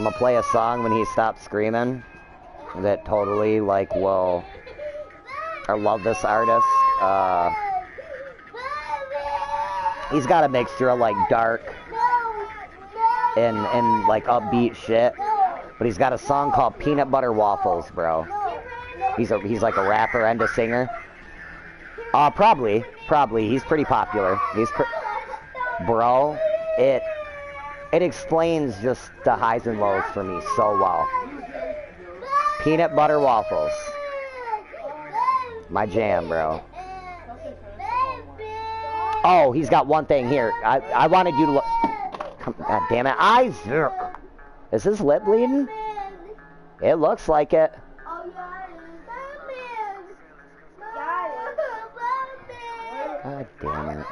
I'm gonna play a song when he stops screaming that totally, like, will... I love this artist. He's got a mixture of, like, dark and like, upbeat shit. But he's got a song called Peanut Butter Waffles, bro. He's like a rapper and a singer. Probably. He's pretty popular. Bro, it explains just the highs and lows for me so well. Peanut Butter Waffles. My jam, bro. Oh, he's got one thing here. I wanted you to look. God damn it. Isaac! Is his lip bleeding? It looks like it. God damn it.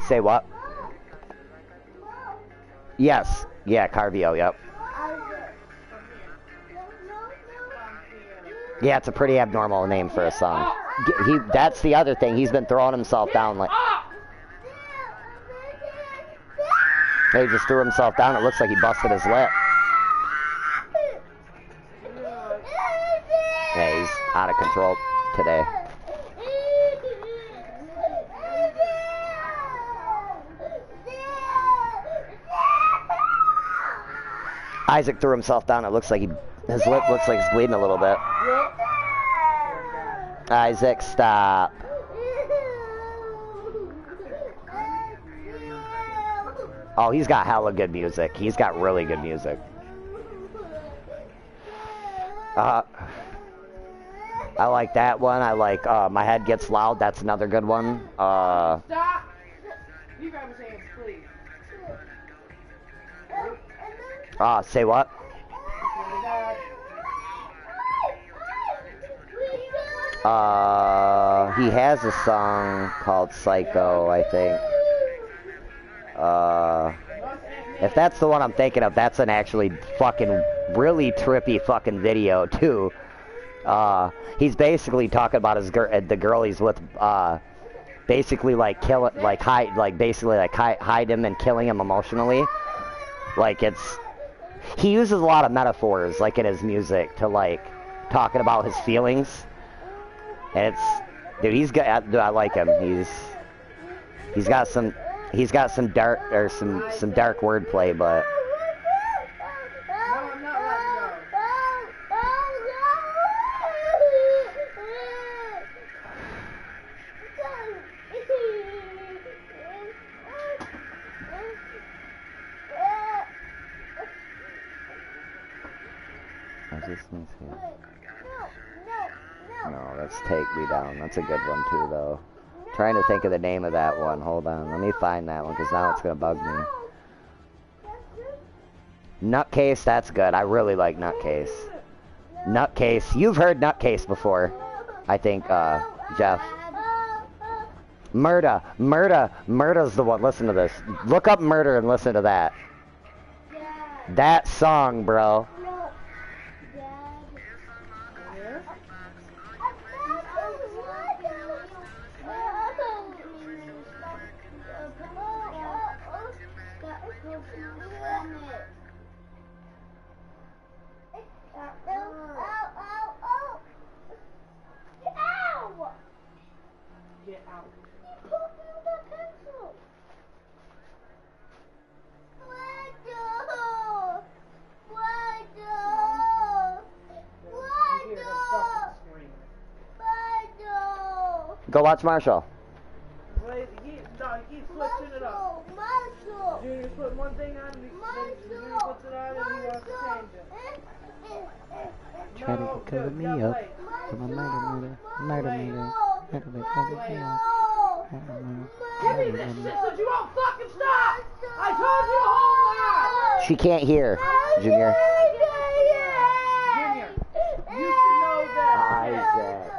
Say what? Yes. Yeah, Carvio, yep. Yeah, it's a pretty abnormal name for a song. That's the other thing. He's been throwing himself down like... He just threw himself down. It looks like he busted his lip. Yeah, he's out of control today. Isaac threw himself down. It looks like his lip looks like it's bleeding a little bit. Isaac, stop. Oh, he's got hella good music. He's got really good music. I like that one. I like My Head Gets Loud. That's another good one. Stop! You grab his hands, please. Say what? He has a song called Psycho, I think. If that's the one I'm thinking of, that's an actually fucking really trippy fucking video too. He's basically talking about the girl he's with, basically like hide him and killing him emotionally. Like he uses a lot of metaphors like in his music to like talking about his feelings. And dude, he's got, dude, I like him. He's got some dark or some dark wordplay, but no, that's Take Me Down. That's a good one too, though. Trying to think of the name of that one. Hold on, let me find that one because now it's gonna bug me. Nutcase, that's good. I really like Nutcase. Nutcase, you've heard Nutcase before, I think, Jeff. Murda's the one. Listen to this. Look up Murder and listen to that. That song, bro. Get out. You pulled me with that pencil. Go watch Marshall. Wait, no, he keeps switching it up. Marshall. Junior's putting one thing on, and Junior puts it on, and he wants to change it. Try to cover me up. I'm a murder. Give me this shit so you won't fucking stop! I told you a whole lot! She can't hear, Junior. Junior, you should know that. Isaac.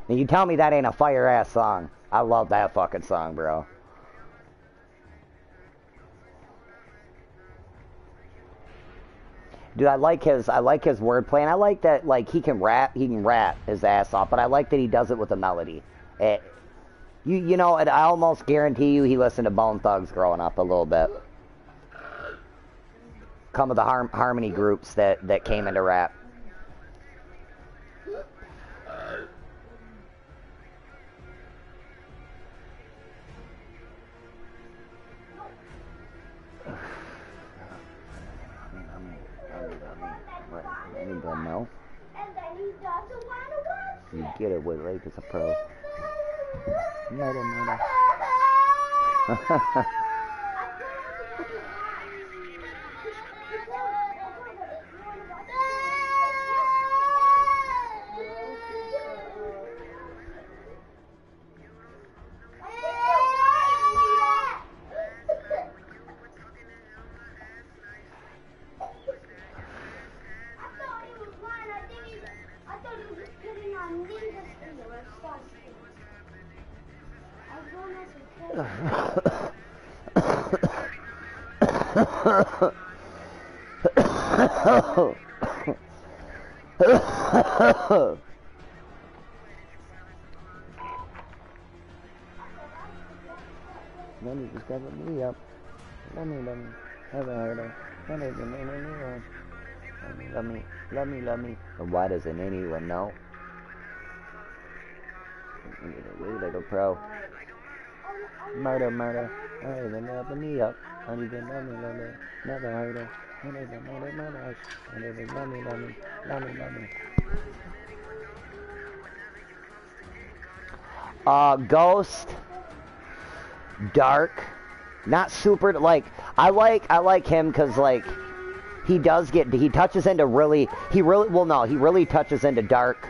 And you tell me that ain't a fire-ass song. I love that fucking song, bro. Dude, I like his wordplay, and I like that, like, he can rap his ass off, but I like that he does it with a melody. You know, and I almost guarantee you he listened to Bone Thugs growing up a little bit. Some of the harmony groups that came into rap. No. You get it with Lake is a pro. Murder. Let me just cover me up. Let me. Haven't heard of. Let me. And why doesn't anyone know? Little pro. Murder. Never me up. Don't even let me. Never heard of. Ghost. Dark. Not super, like, I like him because, like, he touches into really touches into dark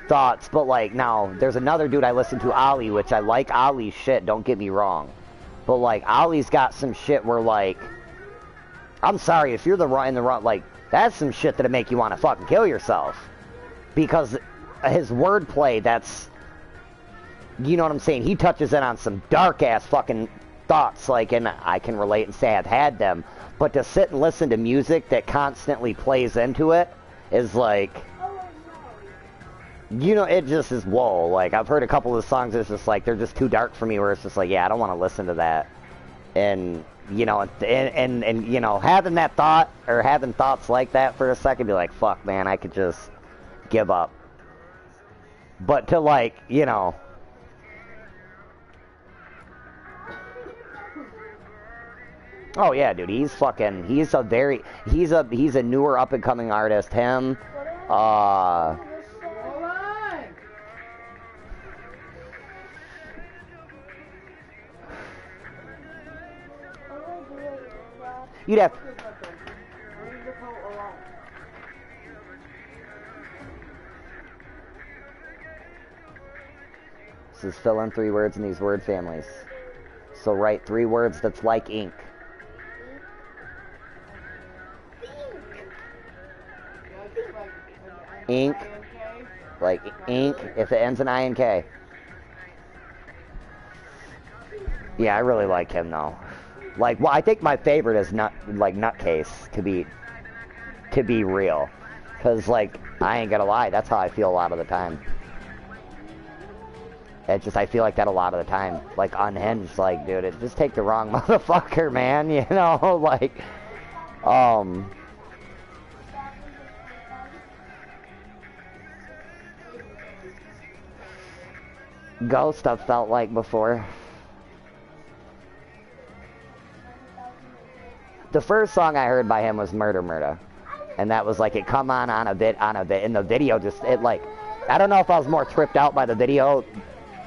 thoughts, but, like, now, there's another dude I listen to, Ali, which I like Ali's shit, don't get me wrong. But, like, Ali's got some shit where, like, I'm sorry, if you're in the wrong, like, that's some shit that'll make you want to fucking kill yourself. Because his wordplay, that's, you know what I'm saying? He touches in on some dark-ass fucking thoughts, like, and I can relate and say I've had them. But to sit and listen to music that constantly plays into it is like, you know, it just is, whoa. Like, I've heard a couple of songs that's just like, they're just too dark for me, where it's just like, yeah, I don't want to listen to that. And, you know, and you know, having that thought, or having thoughts like that for a second, be like, fuck, man, I could just give up. But to, like, you know, oh yeah, dude, he's a newer up and coming artist. Him, you'd have. This is fill in 3 words in these word families. So write 3 words that's like ink. Ink, like ink, if it ends in I-N-K. Yeah, I really like him though. Like, well, I think my favorite is Nutcase, to be real. Cause, like, I ain't gonna lie, that's how I feel a lot of the time. It's just, I feel like that a lot of the time. Like, unhinged, like, dude, it just take the wrong motherfucker, man, you know? Like, Ghost I've felt like before. The first song I heard by him was Murder. And that was like, it come on a bit, and the video just, it like, I don't know if I was more tripped out by the video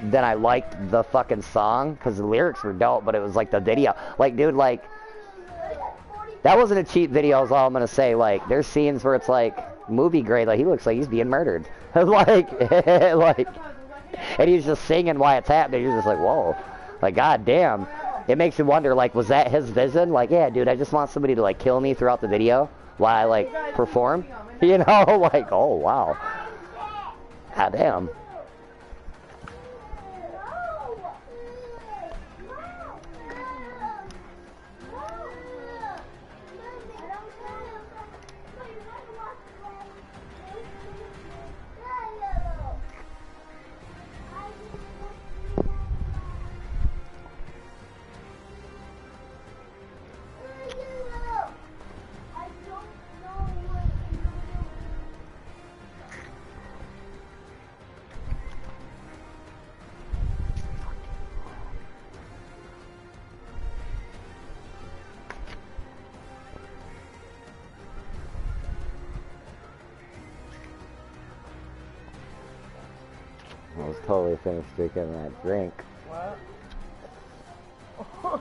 than I liked the fucking song, because the lyrics were dope, but it was like the video, like, dude, like, that wasn't a cheap video is all I'm gonna say. Like, there's scenes where it's like, movie grade, like, he looks like he's being murdered. like, and he's just singing while it's happening. You're just like, whoa, like, god damn. It makes you wonder, like, was that his vision? Like, yeah, dude, I just want somebody to, like, kill me throughout the video while I, like, perform. You know, like, oh, wow. God damn. I was totally finished drinking that drink. What?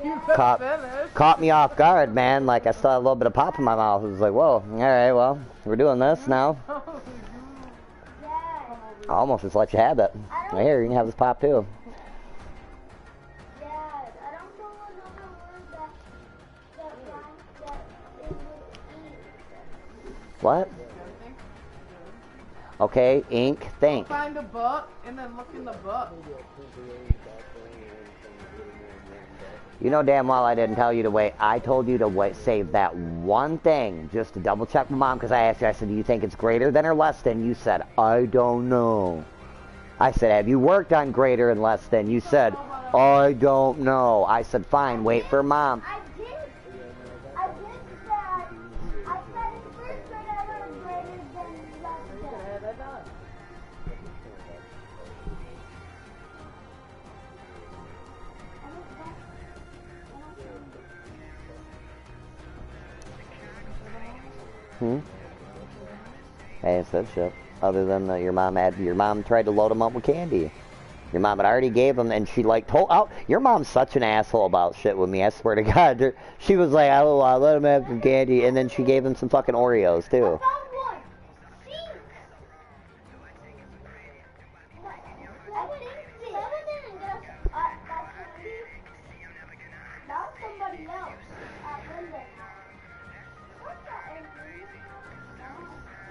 You couldn't finish. Caught me off guard, man. Like, I still had a little bit of pop in my mouth. I was like, whoa, alright, well, we're doing this now. I almost just let you have it. Right here, you can have this pop too. Dad, I don't know another word that it would eat. What? Okay, ink, think. Find a book and then look in the book. You know damn well I didn't tell you to wait. I told you to wait, save that one thing just to double check my mom, because I asked you, I said, do you think it's greater than or less than? You said, I don't know. I said, have you worked on greater and less than? You said, I don't know. I said, fine, wait for mom. I did that. I said in first grade I learned greater than less than. I ain't said shit. Other than your mom tried to load him up with candy. Your mom had already gave him, and she like told out. Your mom's such an asshole about shit with me. I swear to God. She was like, "Oh, I'll let him have some candy," and then she gave him some fucking Oreos too.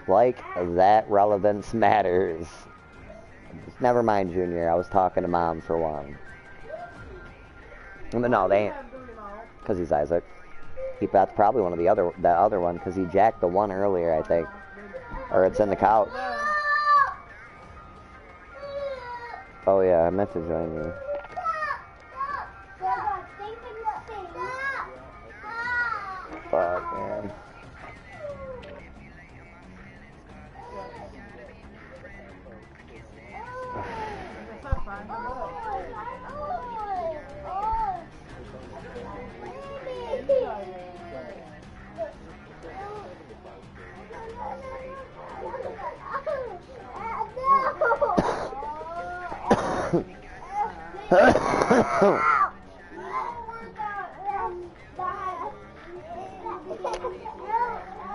Like that relevance matters. Just never mind, Junior. I was talking to Mom for one. But no, they ain't. Because he's Isaac. That's probably one of the other one, because he jacked the one earlier, I think. Or it's in the couch. Oh yeah, I meant to join you. Fuck, man.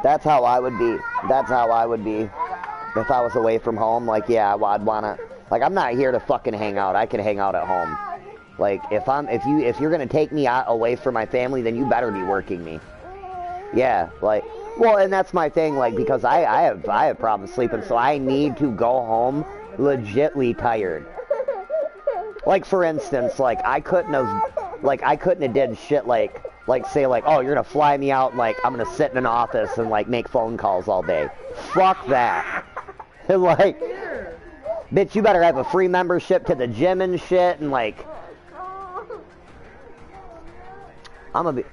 That's how I would be. That's how I would be if I was away from home. Like, yeah, I'd wanna. Like, I'm not here to fucking hang out. I can hang out at home. Like, if you're gonna take me out away from my family, then you better be working me. Yeah, like, well, and that's my thing. Like, because I have problems sleeping, so I need to go home legitly tired. Like, for instance, like I couldn't have did shit like say like, oh, you're gonna fly me out and like I'm gonna sit in an office and like make phone calls all day. Fuck that. Like, bitch, you better have a free membership to the gym and shit, and like I'm gonna be,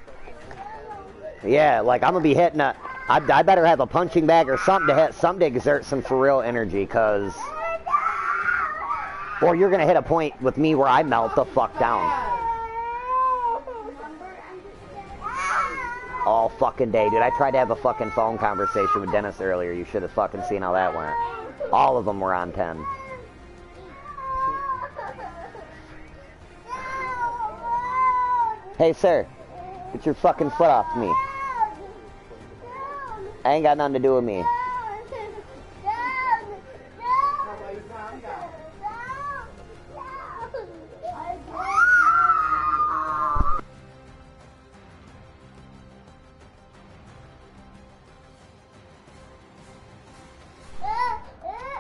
yeah, like I'm gonna be hitting I better have a punching bag or something to exert some for real energy, cause or you're gonna hit a point with me where I melt the fuck down. All fucking day, dude. I tried to have a fucking phone conversation with Dennis earlier. You should have fucking seen how that went. All of them were on 10. Hey, sir. Get your fucking foot off me. I ain't got nothing to do with me.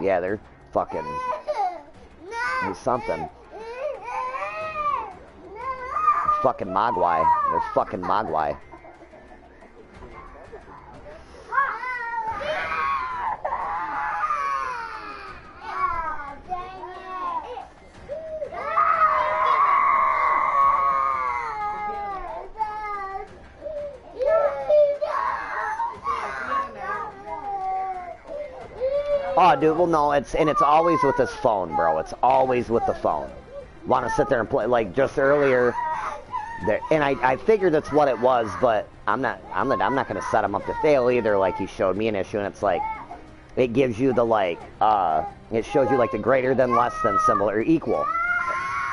Yeah, fucking, he's something. Fucking Mogwai. They're fucking Mogwai. Oh, dude, well, no, it's always with this phone, bro. It's always with the phone. Want to sit there and play, like, just earlier, there, and I figured that's what it was, but I'm not going to set him up to fail either, like he showed me an issue, and it's like, it gives you the, like, it shows you, like, the greater than, less than symbol, or equal.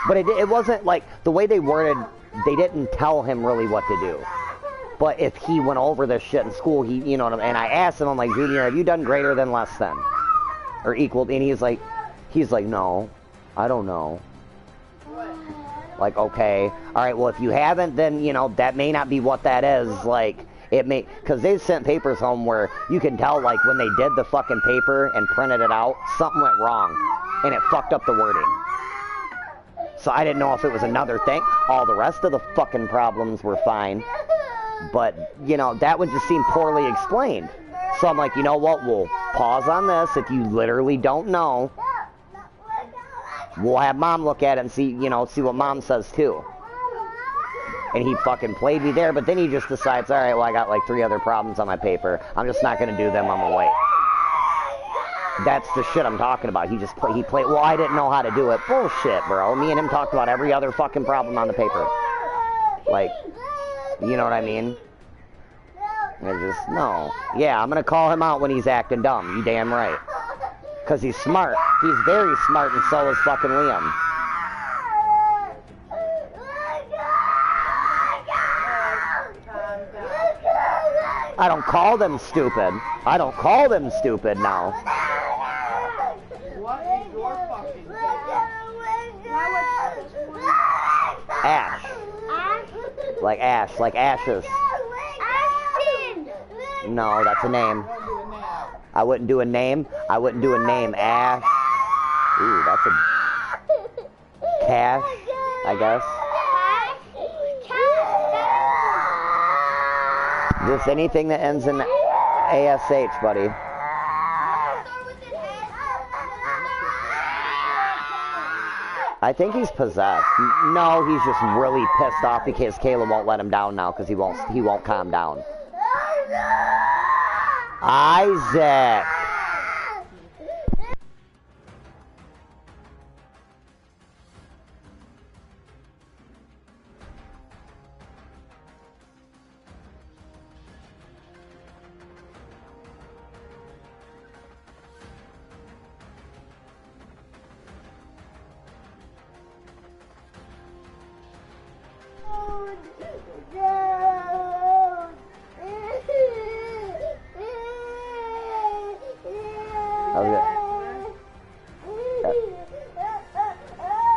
But it wasn't, like, the way they worded, they didn't tell him really what to do. But if he went over this shit in school, he, you know what I mean, and I asked him, I'm like, Junior, have you done greater than, less than? Or equal, and he's like, no, I don't know. Like, okay, all right, well, if you haven't, then, you know, that may not be what that is. Like, it may, because they've sent papers home where you can tell, like, when they did the fucking paper and printed it out, something went wrong, and it fucked up the wording. So I didn't know if it was another thing. All the rest of the fucking problems were fine, but, you know, that would just seem poorly explained. So I'm like, you know what, we'll pause on this. If you literally don't know, we'll have Mom look at it and see, you know, see what Mom says too. And he fucking played me there, but then he just decides, all right, well, I got like 3 other problems on my paper. I'm just not going to do them. I'm going to wait. That's the shit I'm talking about. He played, well, I didn't know how to do it. Bullshit, bro. Me and him talked about every other fucking problem on the paper. Like, you know what I mean? They're just, no. Yeah, I'm going to call him out when he's acting dumb. You damn right. Because he's smart. He's very smart, and so is fucking Liam. I don't call them stupid. I don't call them stupid now. What is your fucking Ash. Like Ash. Like Ashes. No, that's a name. I wouldn't do a name. I wouldn't do a name. Ash. Ooh, that's a... Cash, I guess. Just anything that ends in ASH, buddy. I think he's possessed. No, he's just really pissed off because Kayla won't let him down now because he won't calm down. Isaac.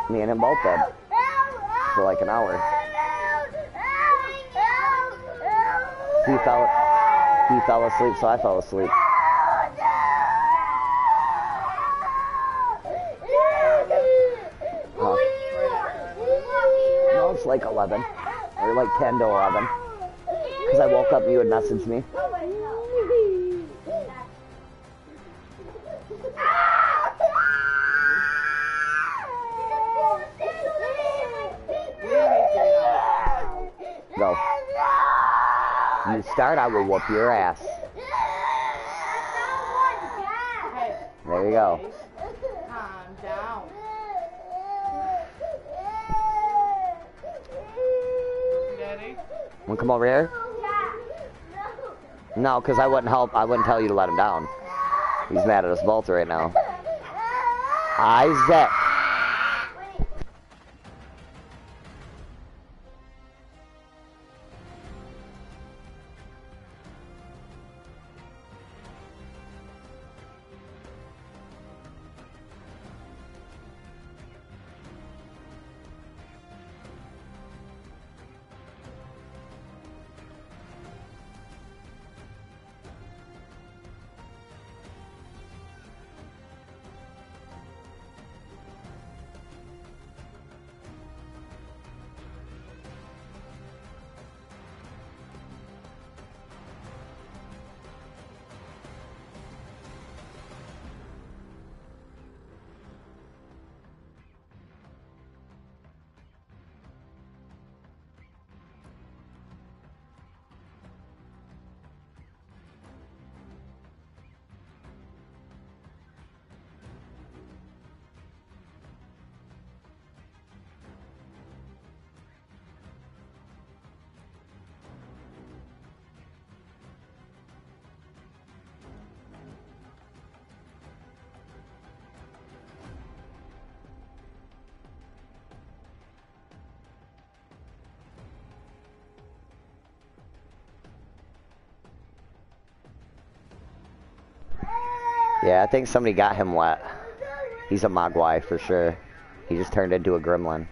Me and him both did for like an hour. He fell asleep, so I fell asleep. Huh. No, it's like 11 or like 10 to 11 because I woke up and you had messaged me. Go. You start, I will whoop your ass. There you go. calm down. Daddy? Want to come over here? No, because I wouldn't tell you to let him down. He's mad at us both right now. Isaac. Yeah, I think somebody got him wet. He's a Mogwai for sure. He just turned into a gremlin.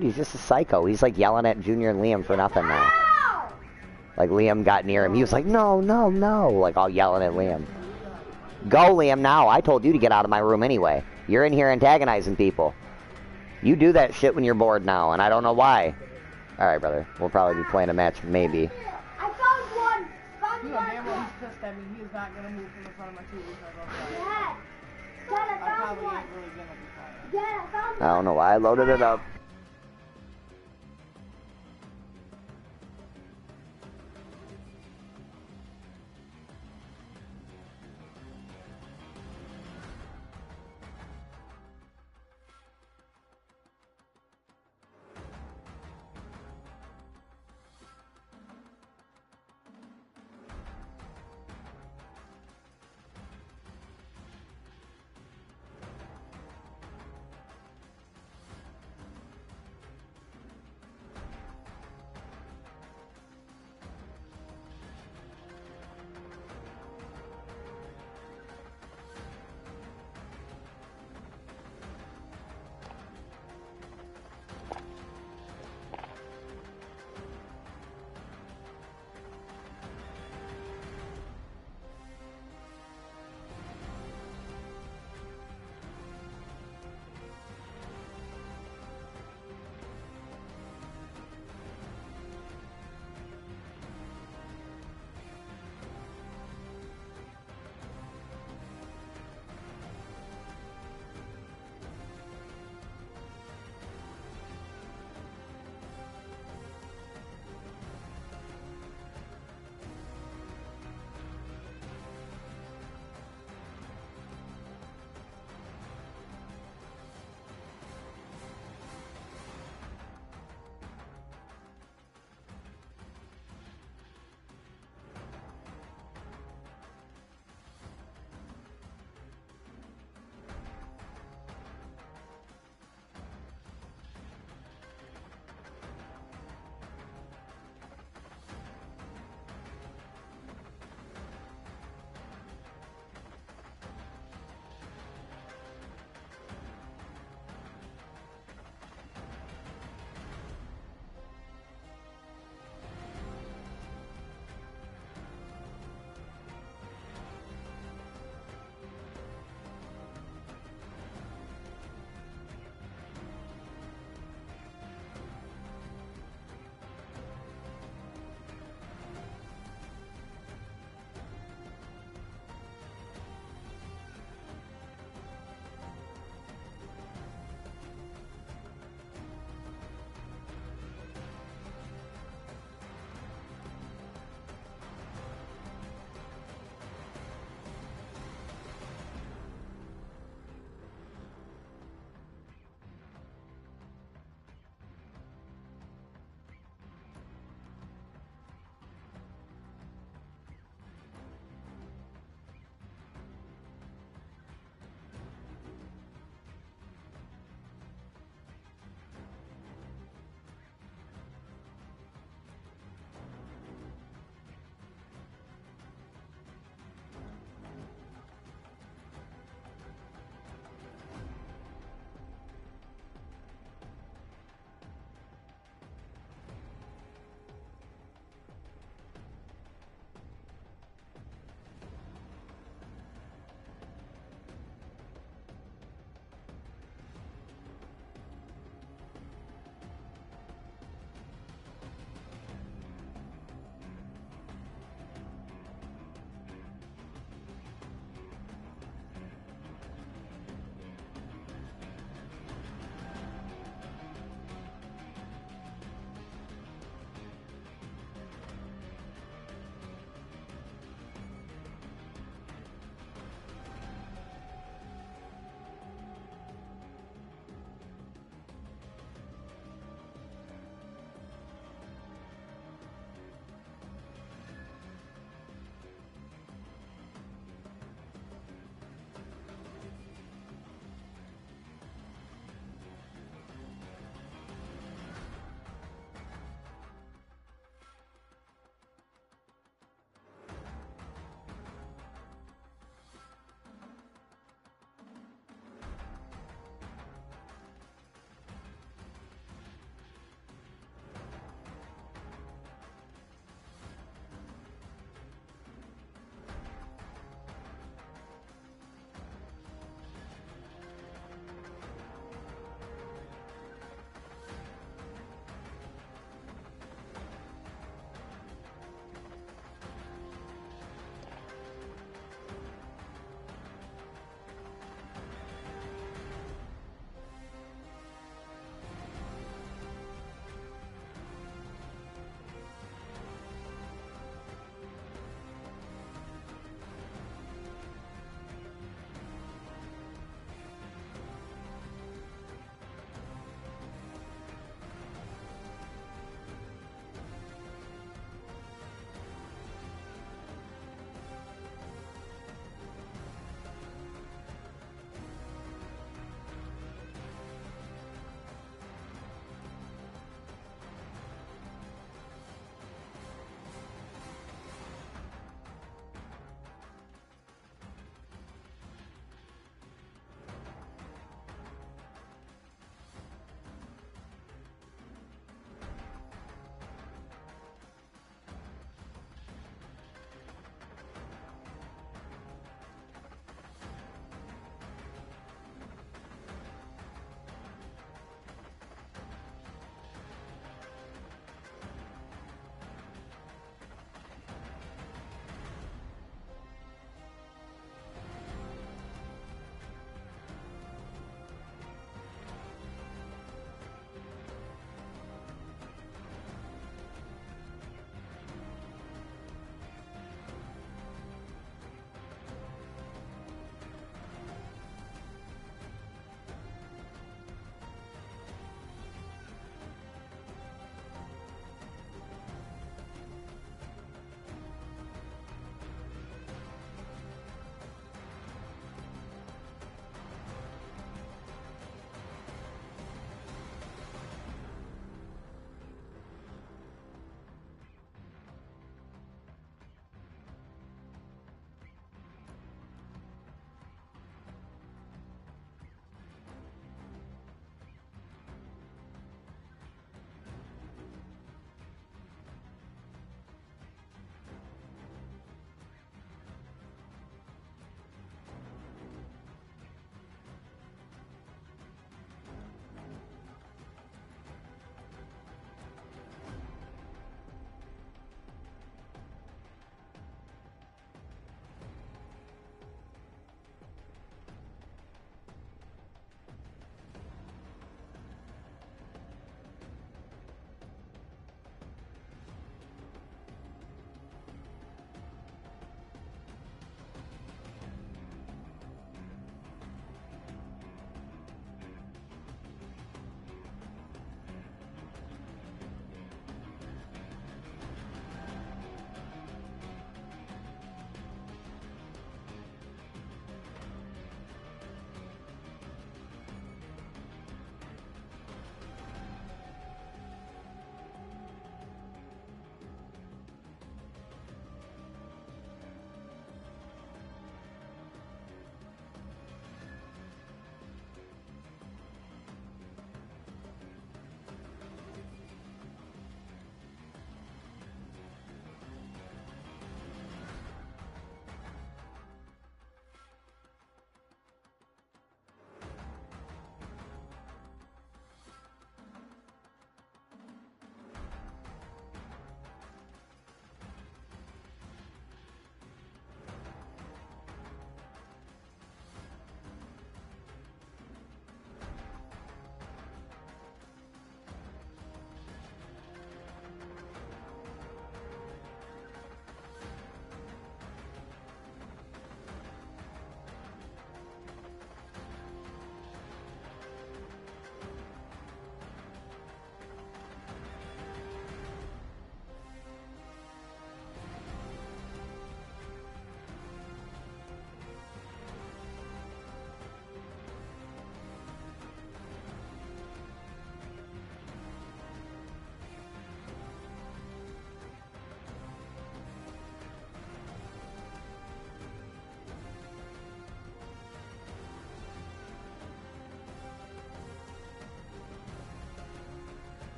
He's just a psycho. He's like yelling at Junior and Liam for nothing now. Like Liam got near him. He was like, no, no, no. Like all yelling at Liam. Go, Liam, now. I told you to get out of my room anyway. You're in here antagonizing people. You do that shit when you're bored now, and I don't know why. Alright, brother. We'll probably be playing a match, maybe. I found one. You know damn well he's pissed at me. He is not gonna move from the front of my TV if I go outside. Dad, I I found probably one. ain't really gonna be fine. Dad, I found I one. don't know why I loaded it up.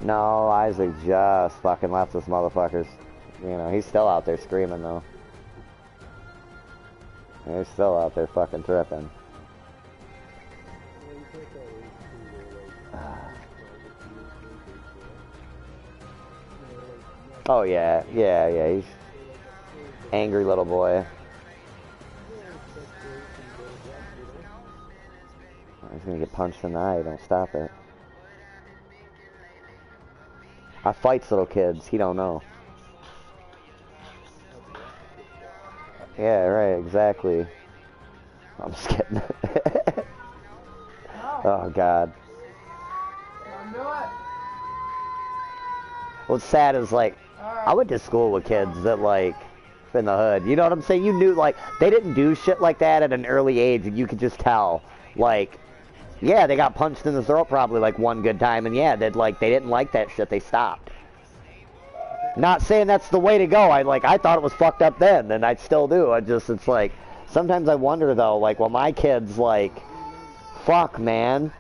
No, Isaac just fucking left this motherfuckers. You know, he's still out there screaming though. He's still out there fucking tripping. Oh yeah, yeah, he's angry little boy. He's gonna get punched in the eye, don't stop it. I fights little kids, he don't know. Yeah, right, exactly. I'm just kidding. Oh God. What's sad is like, I went to school with kids that like, in the hood, you know what I'm saying? You knew like, they didn't do shit like that at an early age and you could just tell. Like, yeah, they got punched in the throat probably like one good time and yeah, they didn't like that shit, they stopped. Not saying that's the way to go. I thought it was fucked up then, and I still do. It's like, sometimes I wonder though, like, well, my kids, like, fuck, man.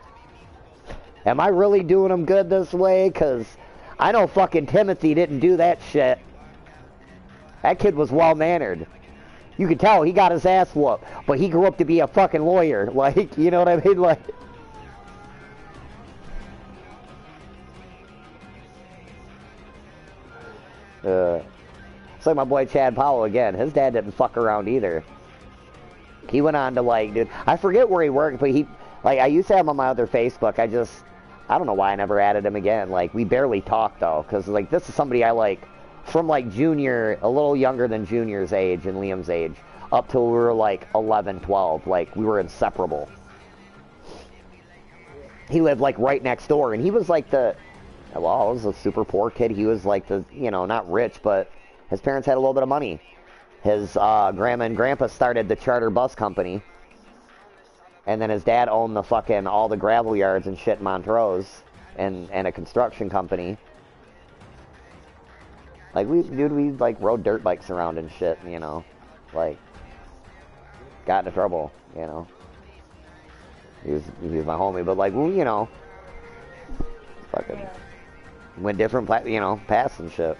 Am I really doing them good this way? Because I know fucking Timothy didn't do that shit. That kid was well-mannered. You could tell he got his ass whooped, but he grew up to be a fucking lawyer. Like, you know what I mean? Like, it's like my boy Chad Powell again. His dad didn't fuck around either. He went on to like, dude, I forget where he worked, but he, like, I used to have him on my other Facebook. I don't know why I never added him again. Like, we barely talked though, because like, this is somebody I like from like junior, a little younger than junior's age and Liam's age, up till we were like 11, 12. Like, we were inseparable. He lived like right next door, and he was like well, I was a super poor kid. He was like the, you know, not rich, but his parents had a little bit of money. His grandma and grandpa started the charter bus company. And then his dad owned the fucking, all the gravel yards and shit in Montrose. And a construction company. Like, we like rode dirt bikes around and shit, you know. Like, got into trouble, you know. He was my homie, but like, well, you know. Fucking went different, you know, paths and shit.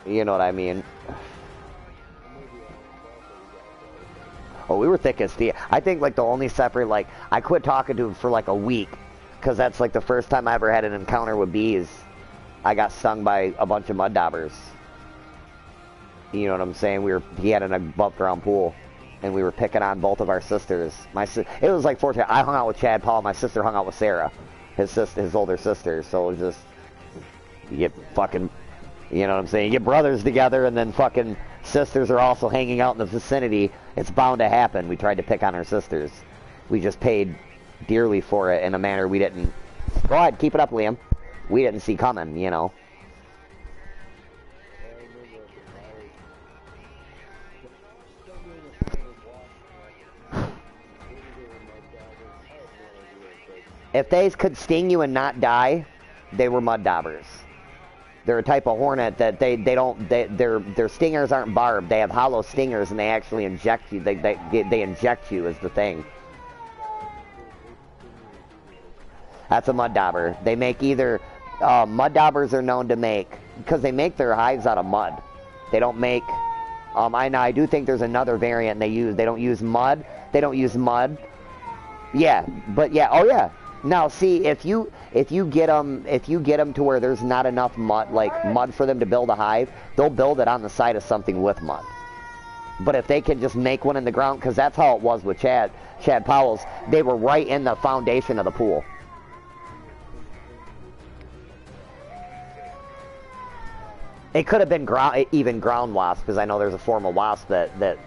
You know what I mean? Oh, we were thick as steel. I think like the only separate, like, I quit talking to him for like a week, because that's like the first time I ever had an encounter with bees. I got stung by a bunch of mud daubers. You know what I'm saying? He had an above ground pool. And we were picking on both of our sisters. It was like fortunate. I hung out with Chad Paul. My sister hung out with Sarah, his older sister. So it was just, you get fucking, you know what I'm saying? You get brothers together, and then fucking sisters are also hanging out in the vicinity. It's bound to happen. We tried to pick on our sisters. We just paid dearly for it in a manner we didn't. Go ahead, keep it up, Liam. We didn't see coming, you know. If they could sting you and not die, they were mud daubers. They're a type of hornet that their stingers aren't barbed. They have hollow stingers and they actually inject you. They inject you is the thing. That's a mud dauber. They make either mud daubers are known to make, because they make their hives out of mud. They don't make. I do think there's another variant they use. They don't use mud. They don't use mud. Yeah, but yeah. Oh yeah. Now, see, if you get them to where there's not enough mud for them to build a hive, they'll build it on the side of something with mud. But if they can just make one in the ground, because that's how it was with Chad Powell's, they were right in the foundation of the pool. It could have been even ground wasp, because I know there's a form of wasp that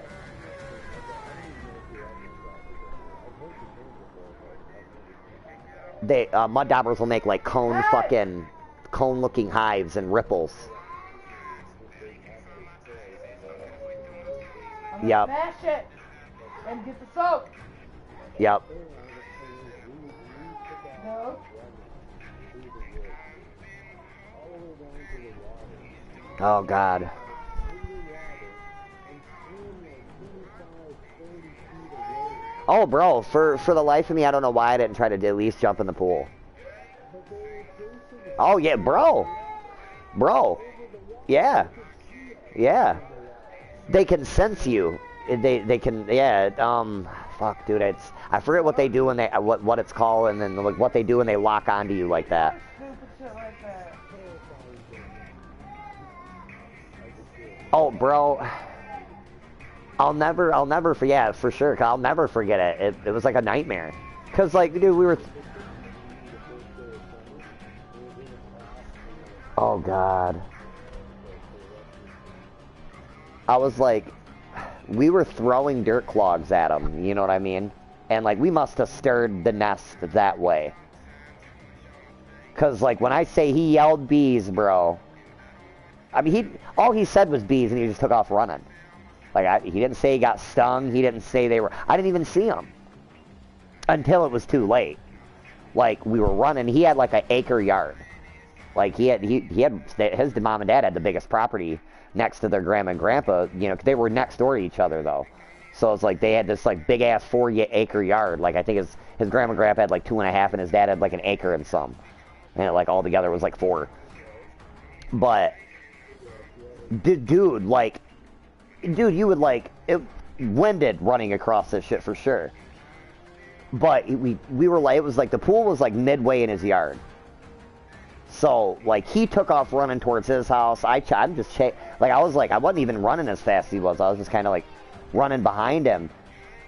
mud daubers will make like cone-looking hives and ripples. Yep. Smash it and get the soap. Yep. No. Oh God. Oh, bro, for the life of me, I don't know why I didn't try to at least jump in the pool. Oh, yeah, bro. Bro. Yeah. Yeah. They can sense you. They can, yeah, fuck, dude, I forget what they do when they, what it's called, and then, like, what they do when they lock onto you like that. Oh, bro. I'll never forget, for sure. I'll never forget it. It was like a nightmare. Cause like, dude, we were. Oh God. I was like, we were throwing dirt clogs at him. You know what I mean? And like, we must have stirred the nest that way. Cause like, when I say he yelled bees, bro. I mean, all he said was bees, and he just took off running. Like, he didn't say he got stung. He didn't say they were... I didn't even see him. Until it was too late. Like, we were running. He had, like, an acre yard. Like, he had... His mom and dad had the biggest property next to their grandma and grandpa. You know, they were next door to each other, though. So it's like, they had this, like, big-ass 4-acre yard. Like, I think his grandma and grandpa had, like, 2.5, and his dad had, like, an acre and some. And, like, all together was, like, 4. But... Dude, like... Dude, you would like it winded running across this shit for sure. But we were like, it was like the pool was like midway in his yard. So like he took off running towards his house. I'm just like I wasn't even running as fast as he was. I was just kind of like running behind him,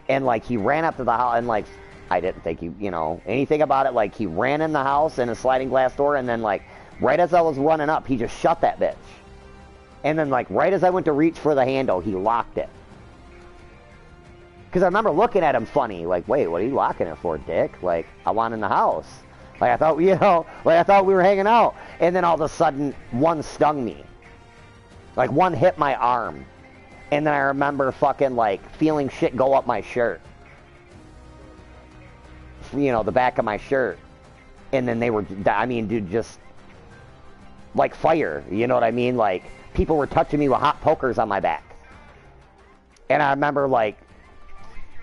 and like he ran up to the house, and like I didn't think you know anything about it. Like he ran in the house in a sliding glass door, and then like right as I was running up, he just shut that bitch. And then, like, right as I went to reach for the handle, he locked it. Because I remember looking at him funny. Like, wait, what are you locking it for, dick? Like, I want in the house. Like, I thought, you know, like, I thought we were hanging out. And then all of a sudden, one stung me. Like, one hit my arm. And then I remember fucking, like, feeling shit go up my shirt. You know, the back of my shirt. And then they were, I mean, dude, just... like fire, you know what I mean? Like, people were touching me with hot pokers on my back. And I remember, like,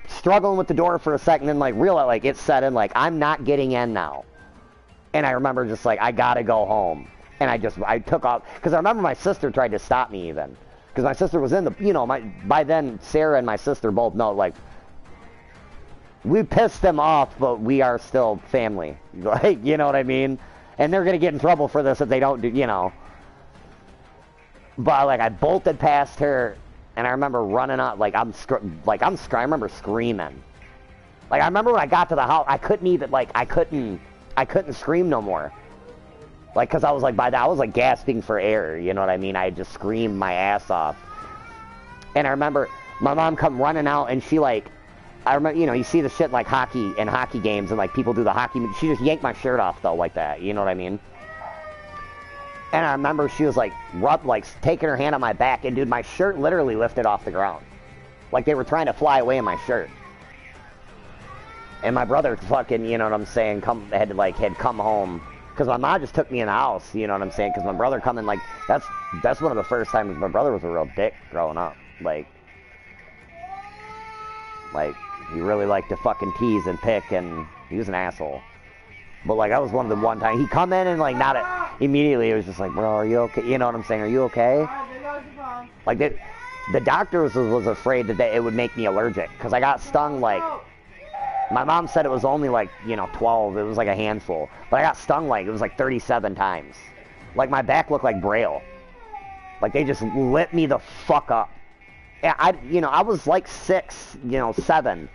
struggling with the door for a second and, like, realizing, like, it set in, like, I'm not getting in now. And I remember just, like, I gotta go home. And I took off, because I remember my sister tried to stop me even. Because my sister was in the, you know, by then, Sarah and my sister both know, like, we pissed them off, but we are still family. Like, you know what I mean? And they're going to get in trouble for this if they don't do, you know. But, like, I bolted past her, and I remember running out, like, I remember screaming. Like, I remember when I got to the house, I couldn't even, like, I couldn't scream no more. Like, because I was, like, I was, like, gasping for air, you know what I mean? I had just screamed my ass off. And I remember my mom come running out, and she, like, I remember, you know, you see the shit like hockey games, and like people do the hockey. She just yanked my shirt off though, like that. You know what I mean? And I remember she was like, taking her hand on my back, and dude, my shirt literally lifted off the ground, like they were trying to fly away in my shirt. And my brother, fucking, you know what I'm saying, had come home, because my mom just took me in the house. You know what I'm saying? Because my brother coming, like that's one of the first times my brother was a real dick growing up, like. He really liked to fucking tease and pick, and he was an asshole. But, like, that was one of the one time he come in and, like, immediately it was just like, bro, are you okay? You know what I'm saying? Are you okay? Like, the doctor was afraid that it would make me allergic, because I got stung, like, my mom said it was only, like, you know, 12. It was, like, a handful. But I got stung, like, it was, like, 37 times. Like, my back looked like Braille. Like, they just lit me the fuck up. I was like 6, 7.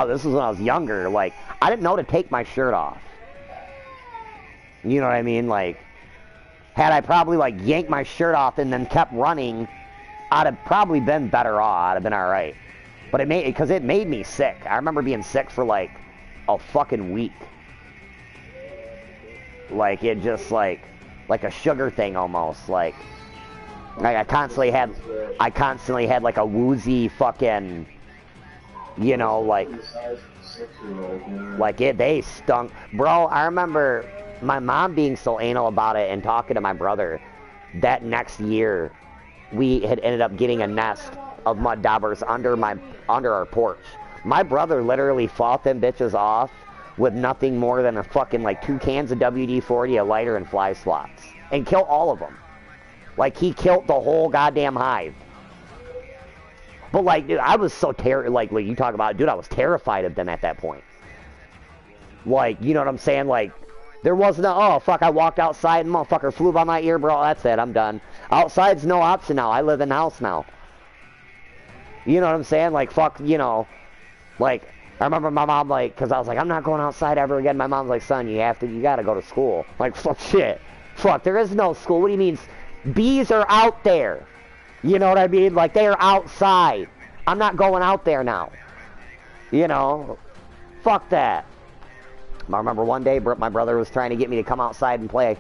This was when I was younger. Like, I didn't know to take my shirt off. You know what I mean? Like, had I probably, like, yanked my shirt off and then kept running, I'd have probably been better off. I'd have been alright. But because it made me sick. I remember being sick for, like, a fucking week. Like, it just, like a sugar thing almost. Like I constantly had like a woozy fucking, they stunk. Bro, I remember my mom being so anal about it and talking to my brother. That next year, we had ended up getting a nest of mud daubers under our porch. My brother literally fought them bitches off with nothing more than a fucking, like, 2 cans of WD-40, a lighter, and fly swaps. And killed all of them. Like, he killed the whole goddamn hive. But, like, dude, I was so like you talk about, dude, I was terrified of them at that point. Like, you know what I'm saying? Like, there wasn't a, oh, fuck, I walked outside and motherfucker flew by my ear, bro. That's it, I'm done. Outside's no option now. I live in the house now. You know what I'm saying? Like, fuck, you know, like, I remember my mom, like, because I was like, I'm not going outside ever again. My mom's like, son, you gotta go to school. Like, fuck, shit. Fuck, there is no school. What do you mean? Bees are out there. You know what I mean? Like, they are outside. I'm not going out there now. You know? Fuck that. I remember one day, my brother was trying to get me to come outside and play.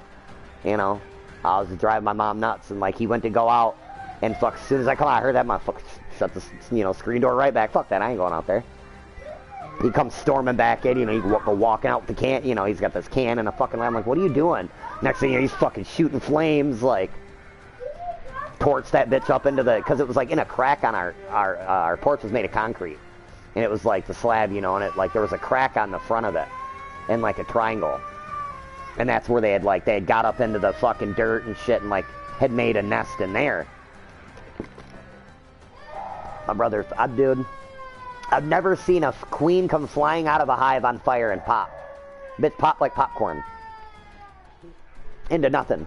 You know? I was driving my mom nuts, and, like, he went to go out, and fuck, as soon as I come out, I heard that motherfucker shut the, you know, screen door right back. Fuck that, I ain't going out there. He comes storming back in, you know, he's walking out with the can, you know, he's got this can and a fucking lamp. I'm like, what are you doing? Next thing you know, he's fucking shooting flames, like, torched that bitch up into the, because it was like in a crack on our porch was made of concrete. And it was like the slab, you know, and it, like, there was a crack on the front of it, and like a triangle. And that's where they had got up into the fucking dirt and shit and, like, had made a nest in there. My brother, dude, I've never seen a queen come flying out of a hive on fire and pop. Bitch pop like popcorn. Into nothing.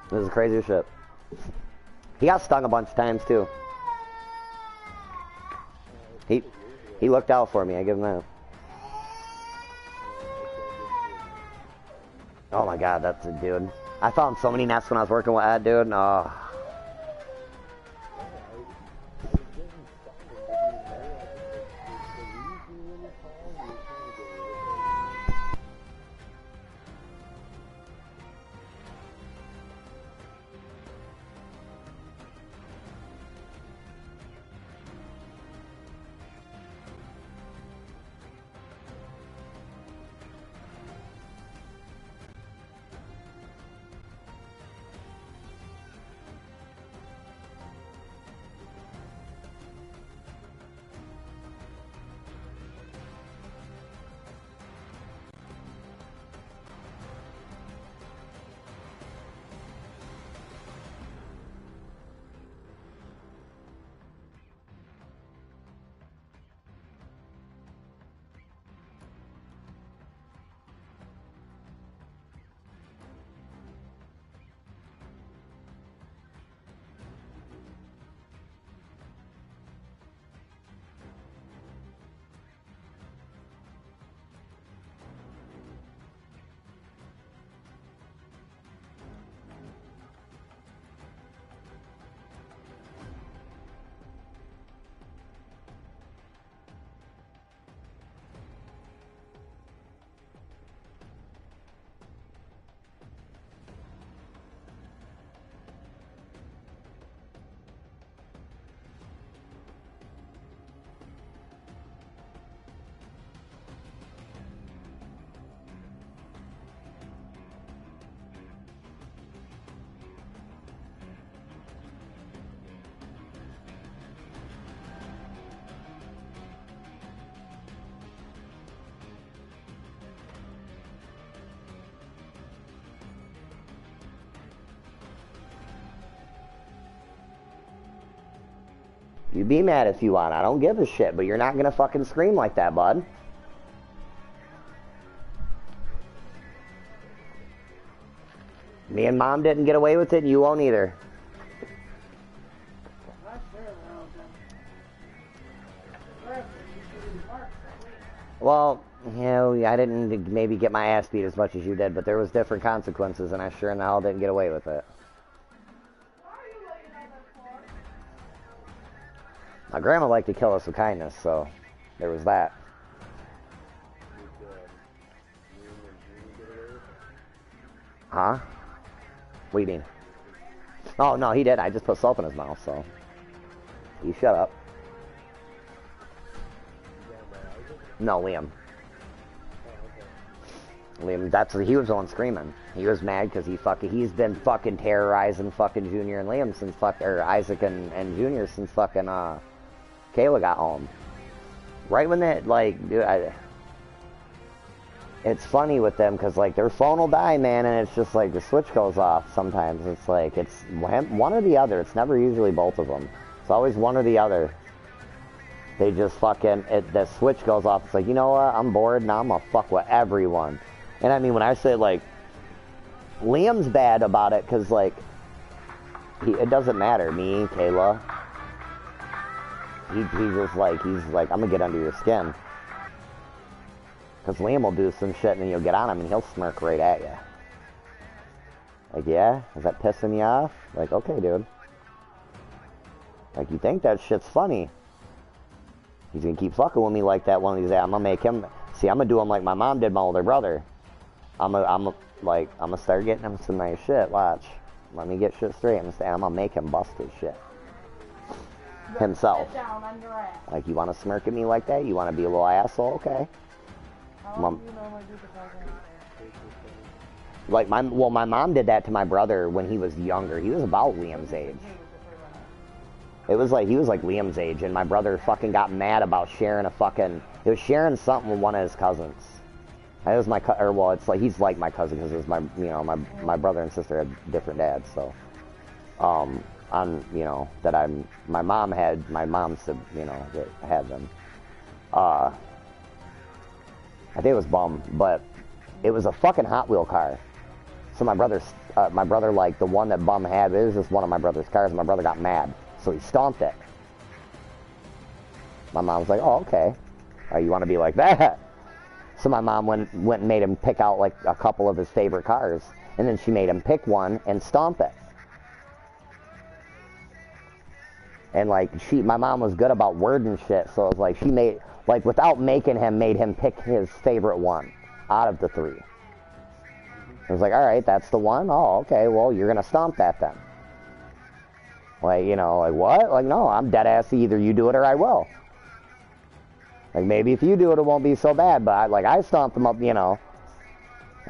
This is crazy as shit. He got stung a bunch of times too. He looked out for me, I give him that. Oh my god, that's a dude. I found so many nests when I was working with that dude. Oh. You be mad if you want. I don't give a shit, but you're not gonna fucking scream like that, bud. Me and Mom didn't get away with it, and you won't either. Well, you know, I didn't maybe get my ass beat as much as you did, but there was different consequences, and I sure in the hell didn't get away with it. My grandma liked to kill us with kindness, so there was that. Huh? What do you mean? Oh, no, he did. I just put soap in his mouth, so. You shut up. No, Liam. Liam, he was the one screaming. He was mad because he's been fucking terrorizing fucking Junior and Liam since or Isaac and Junior since fucking, Kayla got home. Right when that, like, dude, it's funny with them because, like, their phone will die, man, and it's just like the switch goes off sometimes. It's like, it's one or the other. It's never usually both of them. It's always one or the other. They just fucking, the switch goes off. It's like, you know what? I'm bored. Now I'm gonna fuck with everyone. And I mean, when I say, like, Liam's bad about it because, like, it doesn't matter. Me, Kayla. He just, like, he's like, I'm gonna get under your skin. Because Liam will do some shit and then you'll get on him and he'll smirk right at you. Like, yeah? Is that pissing you off? Like, okay, dude. Like, you think that shit's funny. He's gonna keep fucking with me like that one of these days. I'm gonna make him, see, I'm gonna do him like my mom did my older brother. I'm gonna start getting him some nice shit, watch. Let me get shit straight. I'm gonna make him bust his shit. Himself. Like, you wanna smirk at me like that? You wanna be a little asshole? Okay. Like, my mom did that to my brother when he was younger. He was about Liam's age. It was like, he was like Liam's age, and my brother fucking got mad about sharing it was sharing something with one of his cousins. It was it's like, he's like my cousin, because it was my brother and sister had different dads, so, my mom said, that had them. I think it was Bum, but it was a fucking Hot Wheel car. So my brother, like, the one that Bum had, it was just one of my brother's cars, and my brother got mad. So he stomped it. My mom was like, oh, okay. You want to be like that? So my mom went and made him pick out, like, a couple of his favorite cars. And then she made him pick one and stomp it. And, like, my mom was good about wording shit. So it was like, she made, like, without making him, made him pick his favorite one out of the three. It was like, all right, that's the one? Oh, okay, well, you're going to stomp that then. Like, like, what? Like, no, I'm dead ass. Either you do it or I will. Like, maybe if you do it, it won't be so bad. But, I stomped him up, Well,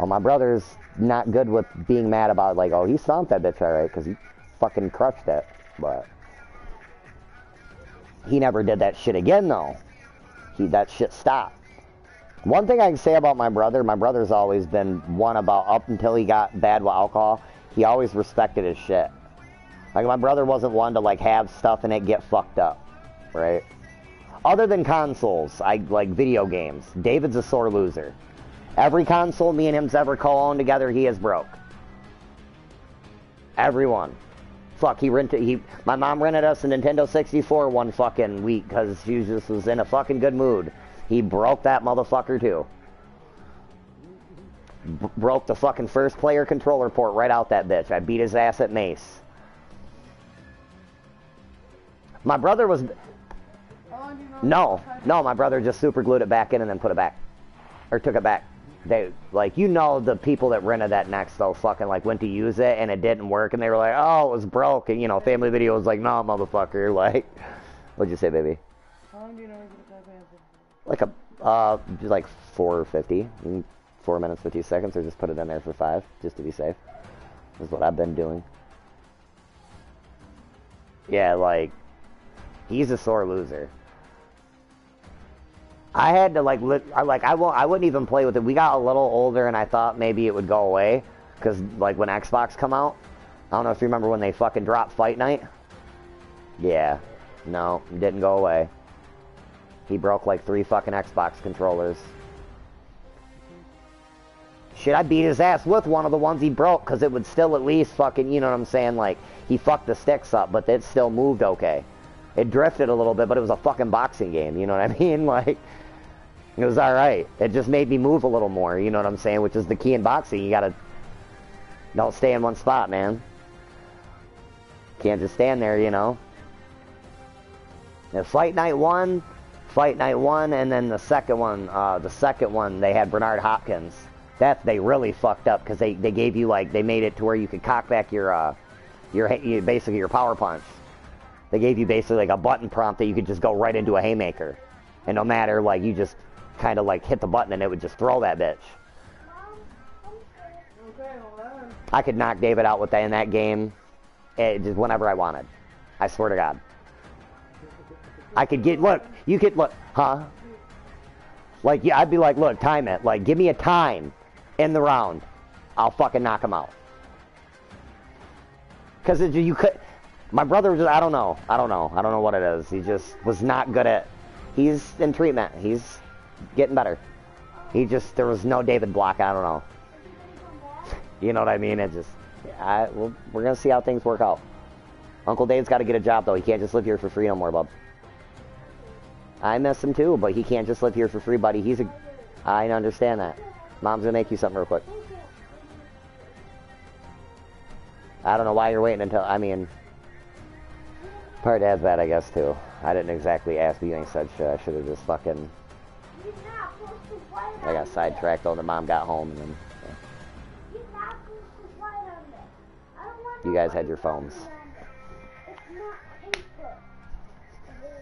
my brother's not good with being mad about, like, oh, he stomped that bitch all right, because he fucking crushed it. But he never did that shit again, though. That shit stopped. One thing I can say about my brother's always been one about, up until he got bad with alcohol, he always respected his shit. Like, my brother wasn't one to, like, have stuff and it get fucked up, right? Other than consoles, like video games. David's a sore loser. Every console me and him's ever co-owned together, he has broke. Everyone. Fuck, my mom rented us a Nintendo 64 one fucking week because she just was in a fucking good mood. He broke that motherfucker too. Broke the fucking first player controller port right out that bitch. I beat his ass at Mace. My brother was... No, my brother just super glued it back in and then put it back. Or took it back. They, like, the people that rented that next, though, fucking, like, went to use it and it didn't work and they were like, oh, it was broke. And, Family Video was like, no, motherfucker. Like, what'd you say, baby? How long do you know we're going to Like like 4:50. 4 minutes, 50 seconds, or just put it in there for 5, just to be safe. That's what I've been doing. Yeah, like... He's a sore loser. I had to, like, I wouldn't even play with it. We got a little older and I thought maybe it would go away. Because, like, when Xbox come out, I don't know if you remember when they fucking dropped Fight Night. Yeah. No, it didn't go away. He broke, like, 3 fucking Xbox controllers. Shit, I beat his ass with one of the ones he broke, because it would still at least fucking, you know what I'm saying, like, he fucked the sticks up, but it still moved okay. It drifted a little bit, but it was a fucking boxing game, you know what I mean? Like, it was alright. It just made me move a little more, you know what I'm saying? Which is the key in boxing. You gotta... Don't stay in one spot, man. Can't just stand there, And Fight Night 1, and then the second one, they had Bernard Hopkins. They really fucked up, because they gave you, like, they made it to where you could cock back basically your power punch. They gave you basically like a button prompt that you could just go right into a haymaker. And no matter, like, you just kind of like hit the button and it would just throw that bitch. Okay, hold on. I could knock David out with that in that game just whenever I wanted. I swear to God. I could get, look, you could, look, huh? Like, yeah, I'd be like, look, time it. Like, give me a time in the round. I'll fucking knock him out. Because you could, my brother was just, I don't know what it is. He just was not good at, he's in treatment. He's getting better. He just, there was no David block, I don't know. You know what I mean? It just, we're going to see how things work out. Uncle Dave's got to get a job, though. He can't just live here for free no more, bub. I miss him, too, but he can't just live here for free, buddy. I understand that. Mom's going to make you something real quick. I don't know why you're waiting until, I mean, part dad's bad, I guess, too. I didn't exactly ask, but you ain't said shit. I should have just fucking, I got sidetracked though, the mom got home, and then, you guys had your phones.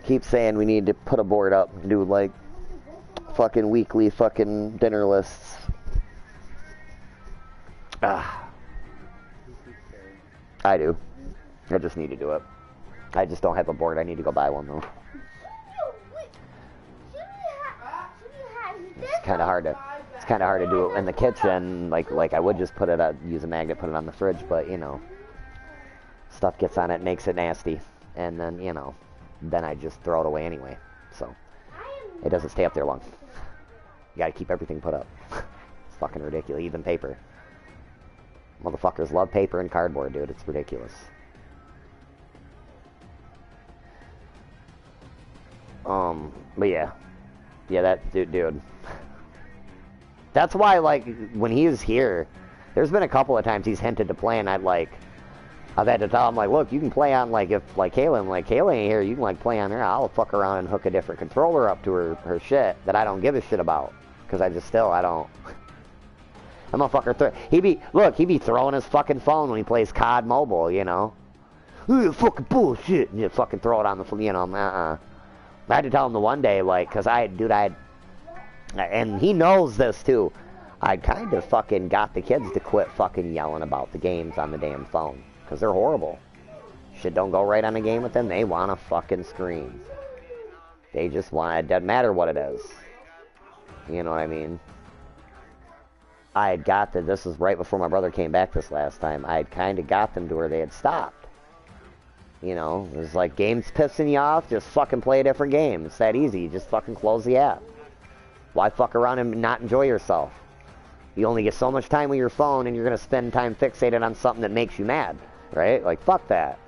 Keep saying we need to put a board up and do, like, fucking weekly fucking dinner lists. I do. I just need to do it. I just don't have a board. I need to go buy one, though. It's kind of hard to do it in the kitchen. Like I would just put it out, use a magnet, put it on the fridge, but, you know, stuff gets on it, makes it nasty, and then, you know, then I just throw it away anyway. So it doesn't stay up there long. You gotta keep everything put up. It's fucking ridiculous. Even paper. Motherfuckers love paper and cardboard, dude. It's ridiculous. But yeah. Yeah, that dude. That's why, like, when he was here, there's been a couple of times he's hinted to play, and I've had to tell him, like, look, you can play on, like, if, like, Kayla ain't here, you can, like, play on there. I'll fuck around and hook a different controller up to her shit that I don't give a shit about. Because I don't. That motherfucker, he be throwing his fucking phone when he plays COD Mobile, you know. Fucking bullshit. And you fucking throw it on the, you know, I had to tell him the one day, like, because and he knows this, too. I kind of fucking got the kids to quit fucking yelling about the games on the damn phone. Because they're horrible. Shit don't go right on a game with them. They want to fucking scream. They just want, it doesn't matter what it is. You know what I mean? I had got this was right before my brother came back this last time. I had kind of got them to where they had stopped. You know, it was like, games pissing you off, just fucking play a different game. It's that easy. Just fucking close the app. Why fuck around and not enjoy yourself? You only get so much time with your phone, and you're going to spend time fixated on something that makes you mad. Right? Like, fuck that.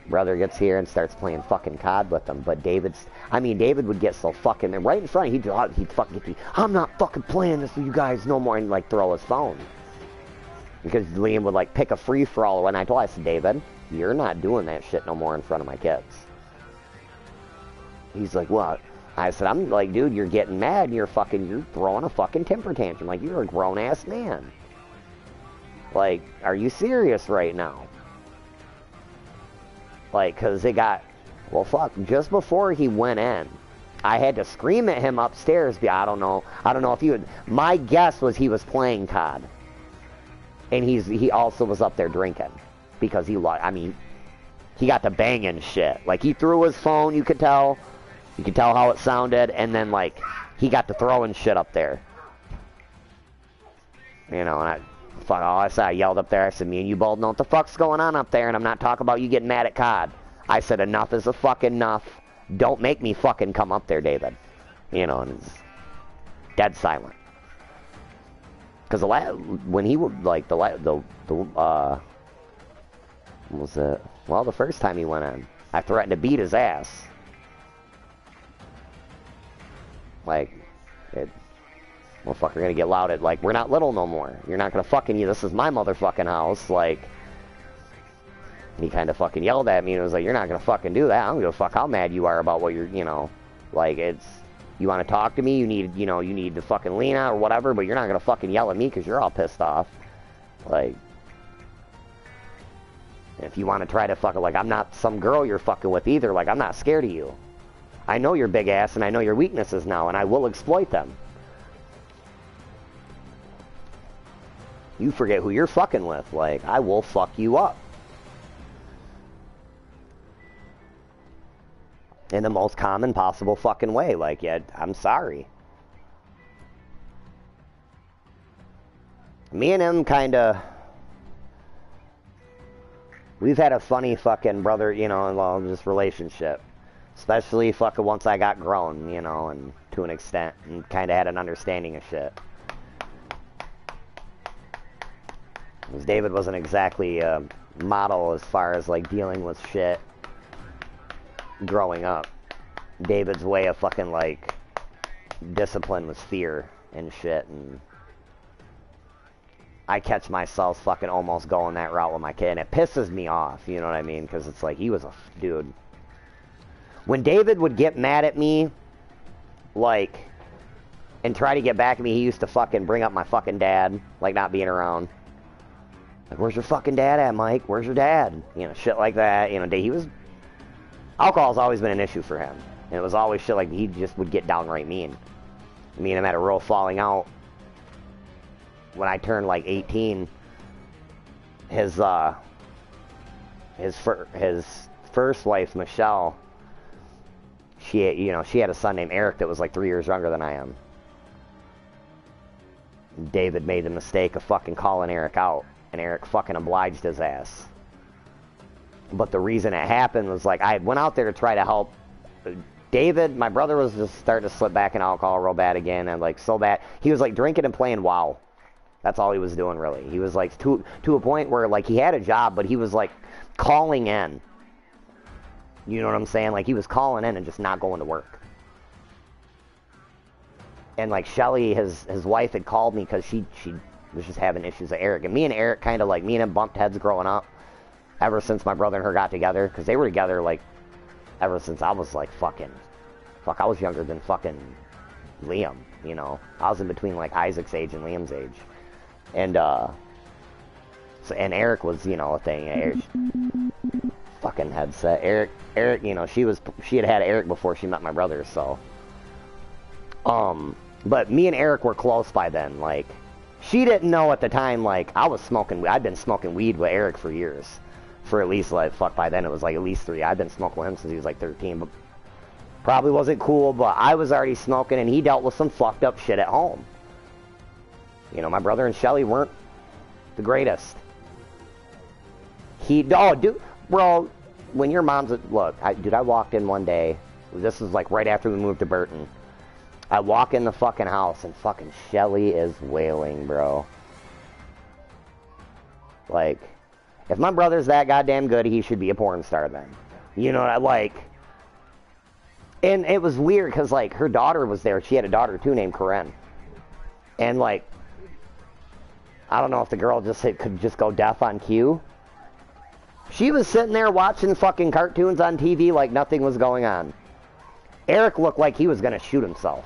Brother gets here and starts playing fucking COD with them, but David would get so fucking, and right in front, he'd fucking get me, I'm not fucking playing this with you guys no more, and, like, throw his phone. Because Liam would, like, pick a free-for-all, and I said, David, you're not doing that shit no more in front of my kids. He's like, what? I said, I'm like, dude, you're getting mad, and you're throwing a fucking temper tantrum, like, you're a grown-ass man. Like, are you serious right now? Like, because they got, well, fuck, just before he went in, I had to scream at him upstairs. I don't know if he would, my guess was he was playing COD. And he also was up there drinking. Because he got to banging shit. Like, he threw his phone, you could tell how it sounded, and then, like, he got to throwing shit up there. You know, and I yelled up there. I said, me and you both know what the fuck's going on up there, and I'm not talking about you getting mad at COD. I said, enough is a fucking enough. Don't make me fucking come up there, David. You know, and it's dead silent. Because when he would, like, what was it? Well, the first time he went in, I threatened to beat his ass. Like, motherfucker, gonna get loud at, like, we're not little no more. You're not gonna fucking, this is my motherfucking house. Like, he kind of fucking yelled at me and was like, you're not gonna fucking do that. I don't give a fuck how mad you are about what you're, you know, like, it's, you want to talk to me, you need to fucking lean out or whatever, but you're not gonna fucking yell at me because you're all pissed off. Like, if you want to try to fucking, like, I'm not some girl you're fucking with either. Like, I'm not scared of you. I know your big ass and I know your weaknesses now, and I will exploit them. You forget who you're fucking with. Like, I will fuck you up. in the most common possible fucking way. Like, yeah, I'm sorry. Me and him kind of, we've had a funny fucking brother, you know, well, just relationship. Especially fucking once I got grown, you know, and to an extent, and kind of had an understanding of shit. Because David wasn't exactly a model as far as, like, dealing with shit growing up. David's way of fucking, like, discipline was fear and shit, and I catch myself fucking almost going that route with my kid, and it pisses me off, you know what I mean? Because it's like, he was a dude. When David would get mad at me, like, and try to get back at me, he used to fucking bring up my fucking dad, like, not being around. Like, where's your fucking dad at, Mike? Where's your dad? You know, shit like that. You know, he was... Alcohol's always been an issue for him. And it was always shit like he just would get downright mean. Me and him had a real falling out. When I turned, like, 18, his first wife, Michelle, she had a son named Eric that was, like, 3 years younger than I am. David made the mistake of fucking calling Eric out. And Eric fucking obliged his ass. But the reason it happened was, like, I went out there to try to help David. My brother was just starting to slip back in alcohol real bad again, and, like, so bad. He was, like, drinking and playing WoW. That's all he was doing, really. He was, like, to a point where, like, he had a job, but he was, like, calling in. You know what I'm saying? Like, he was calling in and just not going to work. And, like, Shelly, his wife, had called me because she was just having issues with Eric. And me and Eric kind of, like, me and him bumped heads growing up ever since my brother and her got together. Because they were together, like, ever since I was, like, I was younger than fucking Liam, you know. I was in between, like, Isaac's age and Liam's age. And, and Eric was, you know, a thing. Eric, fucking headset. Eric, you know, she had Eric before she met my brother, so. But me and Eric were close by then, like. She didn't know at the time, like, I'd been smoking weed with Eric for years. For at least, like, by then it was, like, at least 3. I'd been smoking with him since he was, like, 13. But probably wasn't cool, but I was already smoking, and he dealt with some fucked up shit at home. You know, my brother and Shelly weren't the greatest. Bro, when your mom's, look, I walked in one day, this was, like, right after we moved to Burton. I walk in the fucking house and fucking Shelly is wailing, bro. Like, if my brother's that goddamn good, he should be a porn star then. You know what I like? And it was weird because, like, her daughter was there. She had a daughter, too, named Corinne. And, like, I don't know if the girl could just go deaf on cue. She was sitting there watching fucking cartoons on TV like nothing was going on. Eric looked like he was going to shoot himself.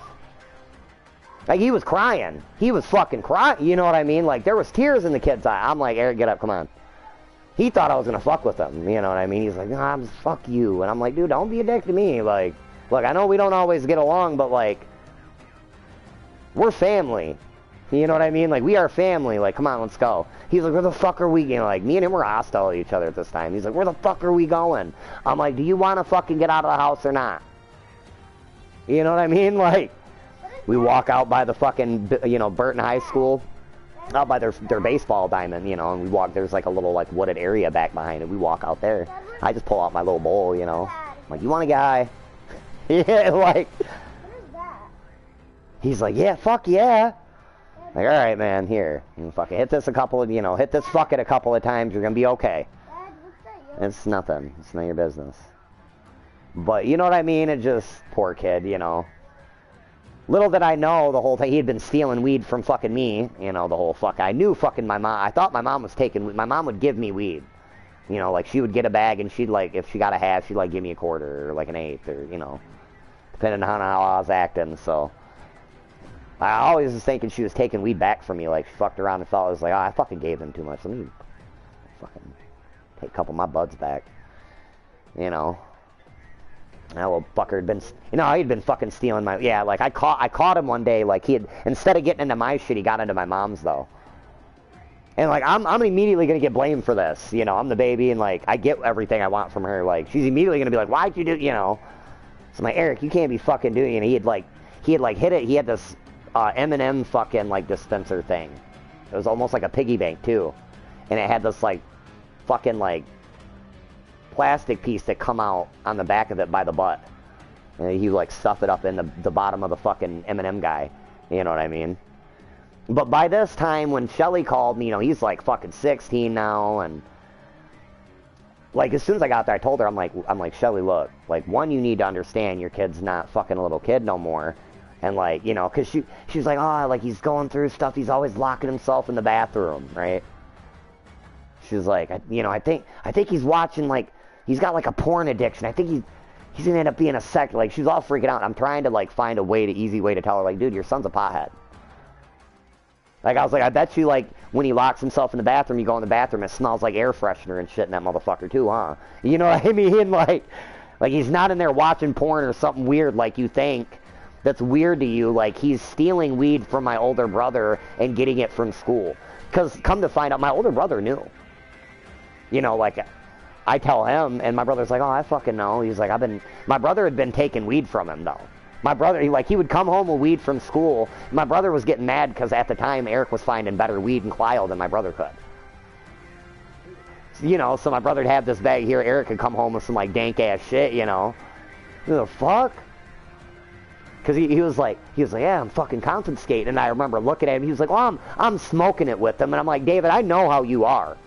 Like, he was crying. He was fucking crying. You know what I mean? Like, there was tears in the kid's eye. I'm like, Eric, get up, come on. He thought I was going to fuck with him. You know what I mean? He's like, nah, fuck you. And I'm like, dude, don't be a dick to me. Like, look, I know we don't always get along, but, like, we're family. You know what I mean? Like, we are family. Like, come on, let's go. He's like, where the fuck are we? You know, like, me and him were hostile to each other at this time. He's like, where the fuck are we going? I'm like, do you want to fucking get out of the house or not? You know what I mean? Like, we walk out by the fucking, you know, Burton High School, out by their baseball diamond, you know, and we walk, there's like a little, like, wooded area back behind it. We walk out there. I just pull out my little bowl, you know. I'm like, you want a guy? Yeah, like. What is that? He's like, yeah, fuck yeah. Like, all right, man, here. And fucking hit this a couple of, you know, hit this fuck it a couple of times. You're going to be okay. Dad, what's that? It's nothing. It's none of your business. But, you know what I mean? It just, poor kid, you know. Little did I know the whole thing. He had been stealing weed from fucking me, you know, the whole fuck. I knew fucking my mom. I thought my mom was taking, my mom would give me weed. You know, like, she would get a bag and she'd, like, if she got a half, she'd, like, give me a quarter or, like, an eighth or, you know, depending on how I was acting, so. I always was thinking she was taking weed back from me, like, she fucked around and felt, I was like, oh, I fucking gave them too much. Let me fucking take a couple of my buds back. You know. That little fucker had been, you know, he'd been fucking stealing my, yeah, like, I caught him one day, like, he had, instead of getting into my shit, he got into my mom's, though. And, like, I'm immediately gonna get blamed for this, you know, I'm the baby, and, like, I get everything I want from her, like, she's immediately gonna be like, why'd you do, you know. So I'm like, Eric, you can't be fucking doing it. And he had hit it. He had this M&M fucking like dispenser thing. It was almost like a piggy bank too, and it had this like fucking like plastic piece that come out on the back of it by the butt. And he like stuff it up in the bottom of the fucking M&M guy. You know what I mean? But by this time, when Shelly called me, you know, he's like fucking 16 now, and like as soon as I got there, I told her, I'm like, Shelly, look, like, one, you need to understand your kid's not fucking a little kid no more, and like, you know, cause she was like, oh, like he's going through stuff, he's always locking himself in the bathroom, right? She was like, you know, I think he's watching, like, he's got like a porn addiction. I think he's gonna end up being a sect. Like, she's all freaking out. I'm trying to like find easy way to tell her, like, dude, your son's a pothead. Like, I was like, I bet you, like, when he locks himself in the bathroom, you go in the bathroom, it smells like air freshener and shit in that motherfucker too, huh? You know what I mean? Like he's not in there watching porn or something weird like you think that's weird to you. Like, he's stealing weed from my older brother and getting it from school. Because come to find out, my older brother knew. You know, like, I tell him, and my brother's like, oh, I fucking know. He's like, my brother had been taking weed from him, though. My brother, he would come home with weed from school. My brother was getting mad because at the time Eric was finding better weed in Clio than my brother could. You know, so my brother'd have this bag here. Eric could come home with some, like, dank-ass shit, you know. What the fuck? Because he was like, yeah, I'm fucking confiscating. And I remember looking at him. He was like, well, I'm smoking it with him. And I'm like, David, I know how you are.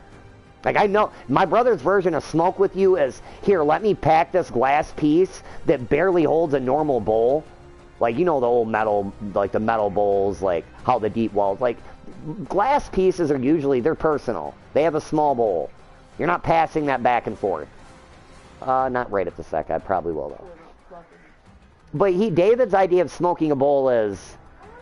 Like, I know, my brother's version of smoke with you is, here, let me pack this glass piece that barely holds a normal bowl. Like, you know the old metal, like the metal bowls, like how the deep walls, like, glass pieces are usually, they're personal. They have a small bowl. You're not passing that back and forth. Not right at the sec, I probably will though. But David's idea of smoking a bowl is,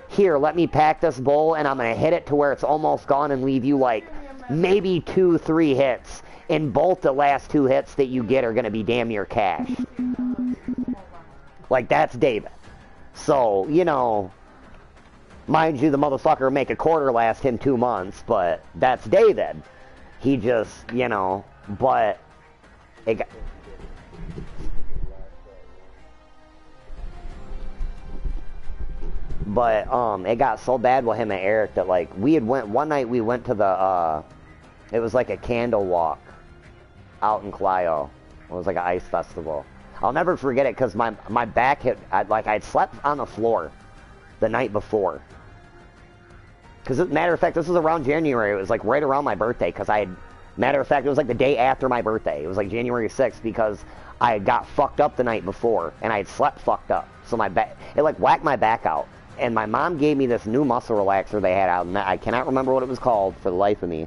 here, let me pack this bowl and I'm going to hit it to where it's almost gone and leave you like, maybe 2-3 hits, and both the last 2 hits that you get are going to be damn near cash. Like, that's David. So, you know, mind you, the motherfucker will make a quarter last him 2 months, but that's David. He just, you know, but it got... But, it got so bad with him and Eric that, like, one night we went to the, it was like a candle walk out in Clio. It was like an ice festival. I'll never forget it because my back hit, I'd slept on the floor the night before. Because, matter of fact, this was around January. It was like right around my birthday because matter of fact, it was like the day after my birthday. It was like January 6th because I had got fucked up the night before and I had slept fucked up. So my back, it like whacked my back out. And my mom gave me this new muscle relaxer they had out, and I cannot remember what it was called for the life of me.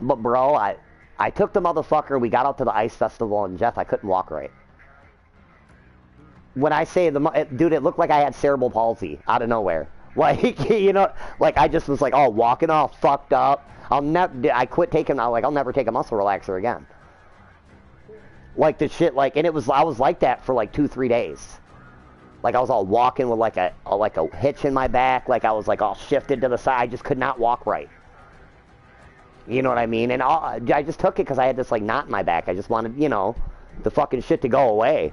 But bro, I took the motherfucker, we got out to the ice festival, and Jeff, I couldn't walk right. When I say, dude, it looked like I had cerebral palsy out of nowhere. Like, you know, like I just was like, oh, walking all fucked up. I quit taking, I'll never take a muscle relaxer again. Like the shit, like, and I was like that for like 2-3 days. Like I was all walking with like a hitch in my back, like I was like all shifted to the side, I just could not walk right. You know what I mean? And I just took it because I had this like knot in my back. I just wanted, you know, the fucking shit to go away.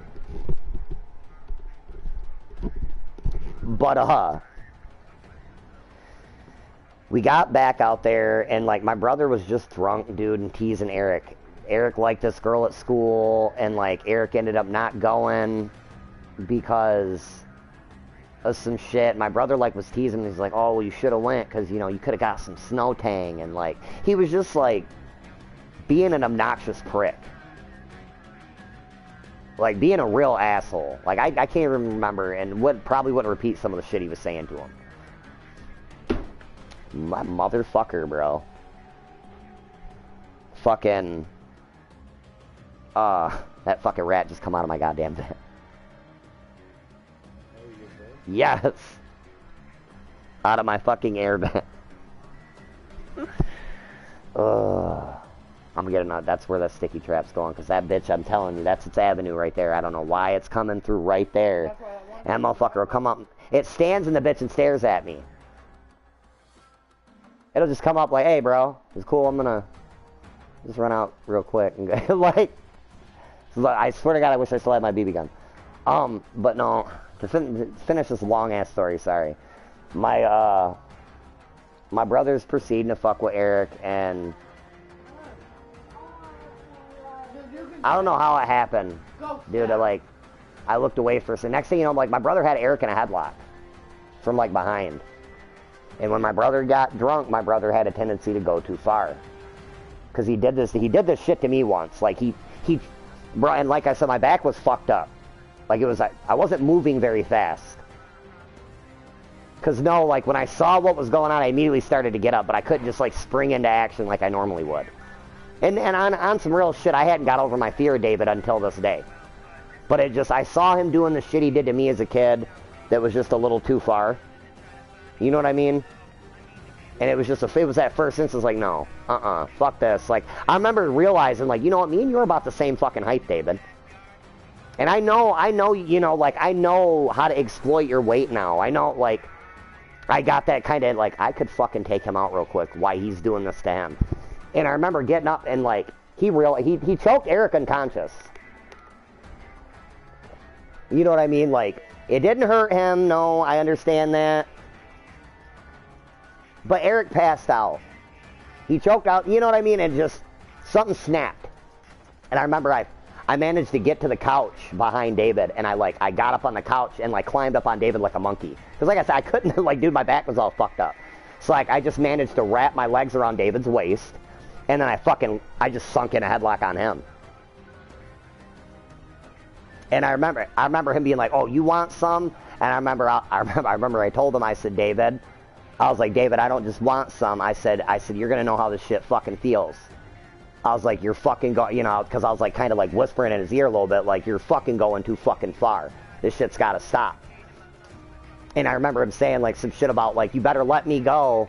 But we got back out there and like my brother was just drunk, dude, and teasing Eric. Eric liked this girl at school and like Eric ended up not going because of some shit. My brother like was teasing me. He's like, oh, well, you should have went because, you know, you could have got some snow tang. And like he was just like being an obnoxious prick, like being a real asshole. Like I can't even remember and probably wouldn't repeat some of the shit he was saying to him. My motherfucker, bro. Fucking that fucking rat just come out of my goddamn vent. Yes! Out of my fucking air vent. I'm getting out. That's where that sticky trap's going. Because that bitch, I'm telling you, that's its avenue right there. I don't know why it's coming through right there. And that motherfucker will come up. It stands in the bitch and stares at me. It'll just come up like, hey, bro. It's cool. I'm gonna just run out real quick. And go. Like, I swear to God, I wish I still had my BB gun. But no, to finish this long-ass story, sorry. My brother's proceeding to fuck with Eric, and I don't know how it happened, dude. Like, I looked away first, and next thing you know, like, my brother had Eric in a headlock from, like, behind. And when my brother got drunk, my brother had a tendency to go too far. Because he did this shit to me once. Like, bro, and like I said, my back was fucked up. Like, it was, I wasn't moving very fast. Because, no, like, when I saw what was going on, I immediately started to get up, but I couldn't just, like, spring into action like I normally would. And on some real shit, I hadn't got over my fear of David until this day. But I saw him doing the shit he did to me as a kid that was just a little too far. You know what I mean? And it was that first instance, like, no, fuck this. Like, I remember realizing, like, you know what, me and you are about the same fucking height, David. And I know, you know, like, I know how to exploit your weight now. I know, like, I got that kind of, like, I could fucking take him out real quick while he's doing this to him. And I remember getting up and, like, he choked Eric unconscious. You know what I mean? Like, it didn't hurt him, no, I understand that. But Eric passed out. He choked out, you know what I mean? And just, something snapped. And I remember I managed to get to the couch behind David, and I got up on the couch and, like, climbed up on David like a monkey. Because, like I said, I couldn't, like, dude, my back was all fucked up. So, like, I just managed to wrap my legs around David's waist, and then I just sunk in a headlock on him. And I remember him being like, "Oh, you want some?" And I remember I told him, I said, "David," I was like, "David, I don't just want some." I said, "You're gonna know how this shit fucking feels." I was like, "You're fucking going," you know, because I was like kind of like whispering in his ear a little bit, like, "You're fucking going too fucking far. This shit's gotta stop." And I remember him saying like some shit about like, "You better let me go,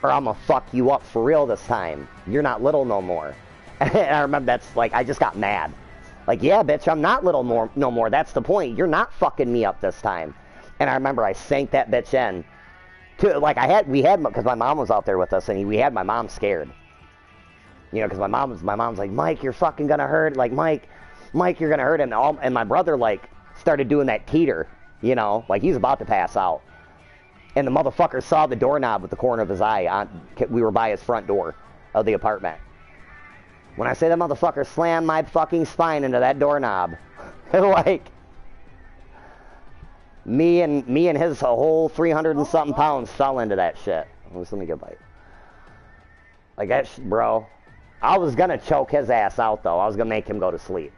or I'm gonna fuck you up for real this time. You're not little no more." And I remember that's like, I just got mad. Like, yeah, bitch, I'm not little no more. That's the point. You're not fucking me up this time. And I remember I sank that bitch in. Like, because my mom was out there with us, and we had my mom scared. You know, because my mom's like, "Mike, you're fucking gonna hurt." Like, Mike, you're gonna hurt him. And my brother, like, started doing that teeter, you know, like he's about to pass out. And the motherfucker saw the doorknob with the corner of his eye. We were by his front door of the apartment. When I say that motherfucker slammed my fucking spine into that doorknob, like, me and his whole 300 and something pounds fell into that shit. Let me get a bite. Like, that bro, I was gonna choke his ass out, though. I was gonna make him go to sleep.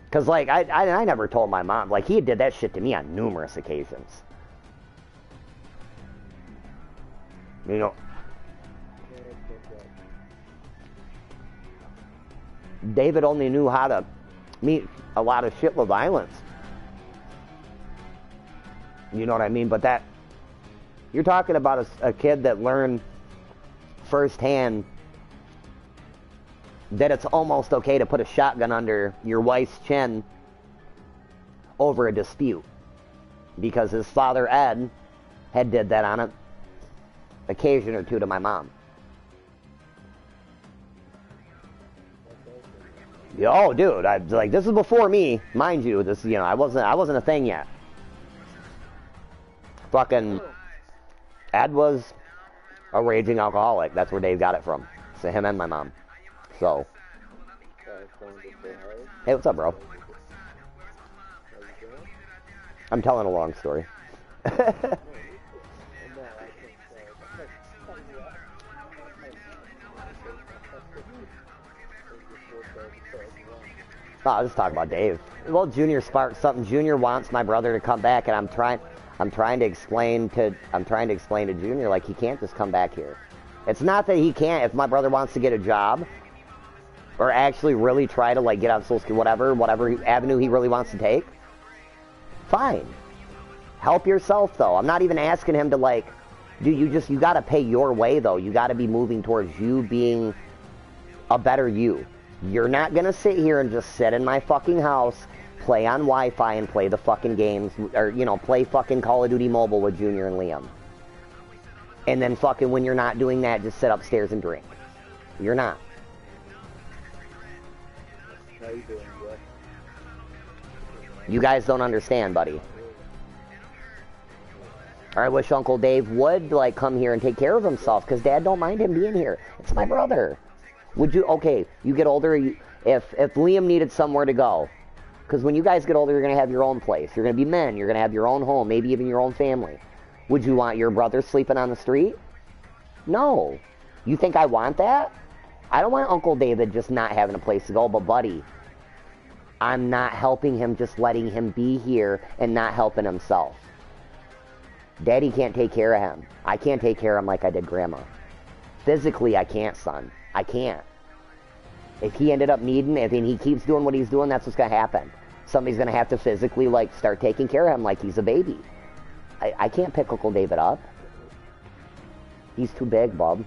Because, like, I never told my mom. Like, he did that shit to me on numerous occasions. You know, David only knew how to meet a lot of shit with violence. You know what I mean? But that, you're talking about a kid that learned firsthand that it's almost okay to put a shotgun under your wife's chin over a dispute. Because his father, Ed, had did that on an occasion or two to my mom. Oh, dude, like, this is before me, mind you. This, you know, I wasn't a thing yet. Fucking Ed was a raging alcoholic. That's where Dave got it from. So him and my mom. So, hey, what's up, bro? I'm telling a long story. Oh, I'll just talk about Dave. Well, Junior sparked something. Junior wants my brother to come back, and I'm trying to explain to Junior, like, he can't just come back here. It's not that he can't. If my brother wants to get a job, or actually really try to, like, get on Social Security, whatever avenue he really wants to take, fine. Help yourself, though. I'm not even asking him to, like, dude, you gotta pay your way, though. You gotta be moving towards you being a better you. You're not gonna sit here and just sit in my fucking house, play on Wi-Fi, and play the fucking games, or, you know, play fucking Call of Duty Mobile with Junior and Liam. And then fucking, when you're not doing that, just sit upstairs and drink. You're not. How you doing, bro? You guys don't understand, buddy. I wish Uncle Dave would, like, come here and take care of himself, because Dad don't mind him being here. It's my brother. Would you, okay, you get older, if Liam needed somewhere to go, because when you guys get older, you're going to have your own place. You're going to be men. You're going to have your own home, maybe even your own family. Would you want your brother sleeping on the street? No. You think I want that? I don't want Uncle David just not having a place to go, but buddy, I'm not helping him, just letting him be here and not helping himself. Daddy can't take care of him. I can't take care of him like I did Grandma. Physically, I can't, son. I can't. If he ended up needing, if he keeps doing what he's doing, that's what's going to happen. Somebody's going to have to physically, like, start taking care of him like he's a baby. I can't pick Uncle David up. He's too big, bub.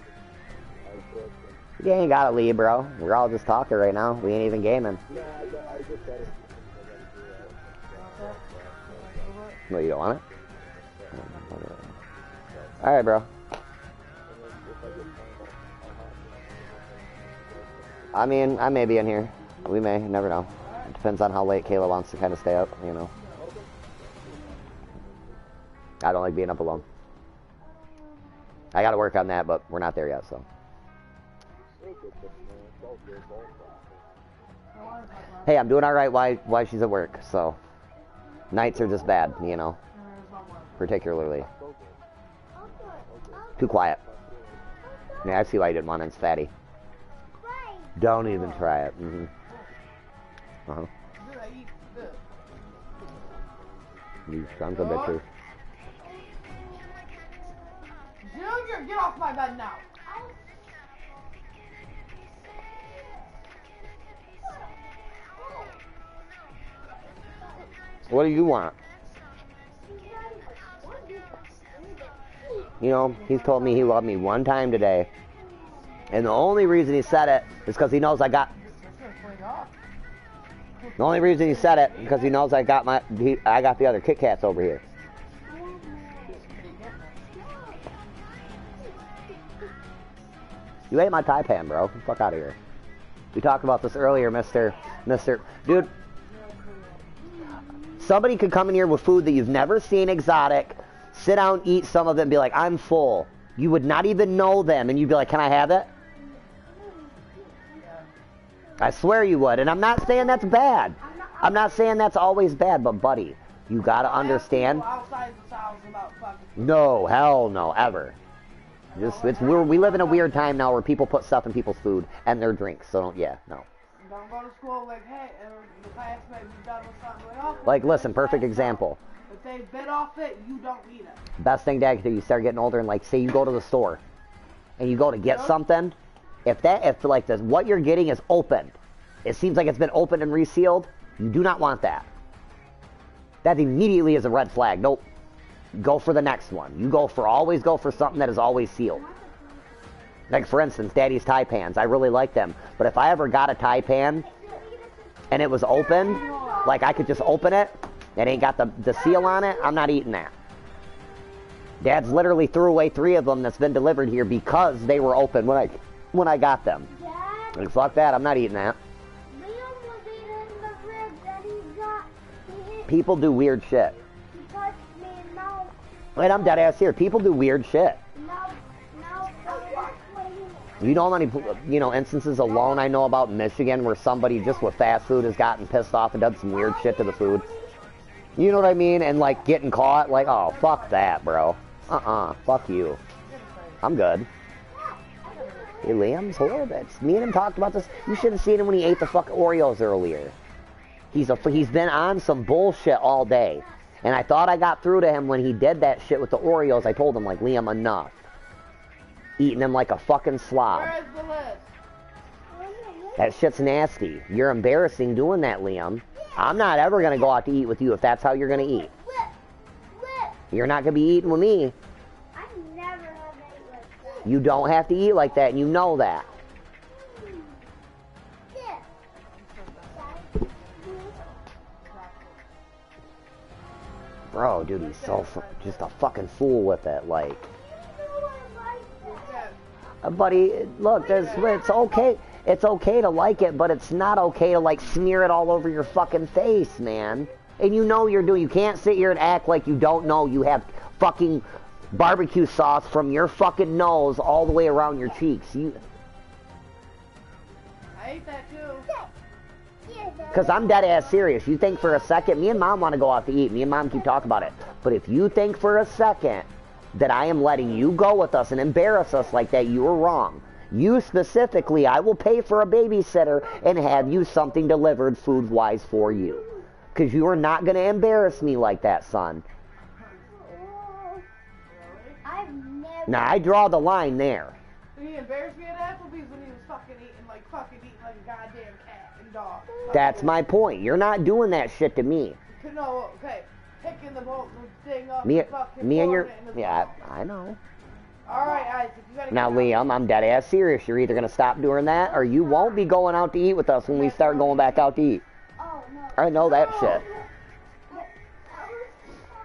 You ain't got to leave, bro. We're all just talking right now. We ain't even gaming. No, you don't want it? Alright, bro. I mean, I may be in here. We may. You never know. It depends on how late Kayla wants to kind of stay up, you know. I don't like being up alone. I gotta work on that, but we're not there yet, so. Hey, I'm doing alright while she's at work, so. Nights are just bad, you know. Particularly. Too quiet. Yeah, I see why you didn't want it. It's fatty. Don't even try it. Uh-huh. You sons of bitches. Junior, get off my bed now. What do you want? You know, he's told me he loved me one time today. And the only reason he said it is because he knows I got... The only reason he said it because he knows I got the other Kit Kats over here. You ate my Taipan, bro. Get the fuck out of here. We talked about this earlier, Mr. Dude, somebody could come in here with food that you've never seen, exotic, sit down, eat some of it, and be like, I'm full. You would not even know them, and you'd be like, can I have it? I swear you would, and I'm not saying that's bad. I'm not saying that's always bad, but buddy, you gotta understand. No, hell no, ever. We live in a weird time now where people put stuff in people's food and their drinks, so don't, yeah, no. Don't go to school like, hey, the class may be done with something. Like, listen, perfect example. If they bit off it, you don't eat it. Best thing Dad can do, you start getting older and, like, say you go to the store and you go to get something, if what you're getting is opened, it seems like it's been opened and resealed, you do not want that. That immediately is a red flag. Nope. Go for the next one. Always go for something that is always sealed. Like, for instance, Daddy's Taipans. I really like them. But if I ever got a Taipan and it was opened, like I could just open it, it ain't got the seal on it, I'm not eating that. Dad's literally threw away 3 of them that's been delivered here because they were open when I got them. Like, fuck that, I'm not eating that. People do weird shit. Wait, I'm dead ass here. People do weird shit. You know how many, instances alone I know about in Michigan where somebody just with fast food has gotten pissed off and done some weird shit to the food? You know what I mean? And, like, getting caught, like, oh, fuck that, bro. Fuck you. I'm good. Hey, Liam's horrible. Me and him talked about this. You should have seen him when he ate the fucking Oreos earlier. He's been on some bullshit all day. And I thought I got through to him when he did that shit with the Oreos. I told him, like, Liam, enough. Eating them like a fucking slob. Where's the list? That shit's nasty. You're embarrassing doing that, Liam. I'm not ever going to go out to eat with you if that's how you're going to eat. You're not going to be eating with me. I never have ate like that. You don't have to eat like that, and you know that. Bro, dude, he's so just a fucking fool with it, like. Buddy, look, it's okay. It's okay to like it, but it's not okay to, like, smear it all over your fucking face, man. And you know you're doing. You can't sit here and act like you don't know you have fucking barbecue sauce from your fucking nose all the way around your cheeks. I ate that too. Because I'm dead ass serious. You think for a second, me and Mom want to go out to eat. Me and Mom keep talking about it. But if you think for a second that I am letting you go with us and embarrass us like that, you are wrong. You specifically, I will pay for a babysitter and have you something delivered food-wise for you. Because you are not going to embarrass me like that, son. I've never... Now, I draw the line there. He embarrassed me at Applebee's when he was fucking eating like a goddamn cat and dog. That's my point. You're not doing that shit to me. No, okay. Picking the thing up Me and fucking and your... pouring it in his Yeah, mouth. I know. Alright, Isaac, you gotta Now, get Liam, I'm dead ass serious. You're either going to stop doing that or you won't be going out to eat with us when we start going back out to eat. Oh, no. I know that shit.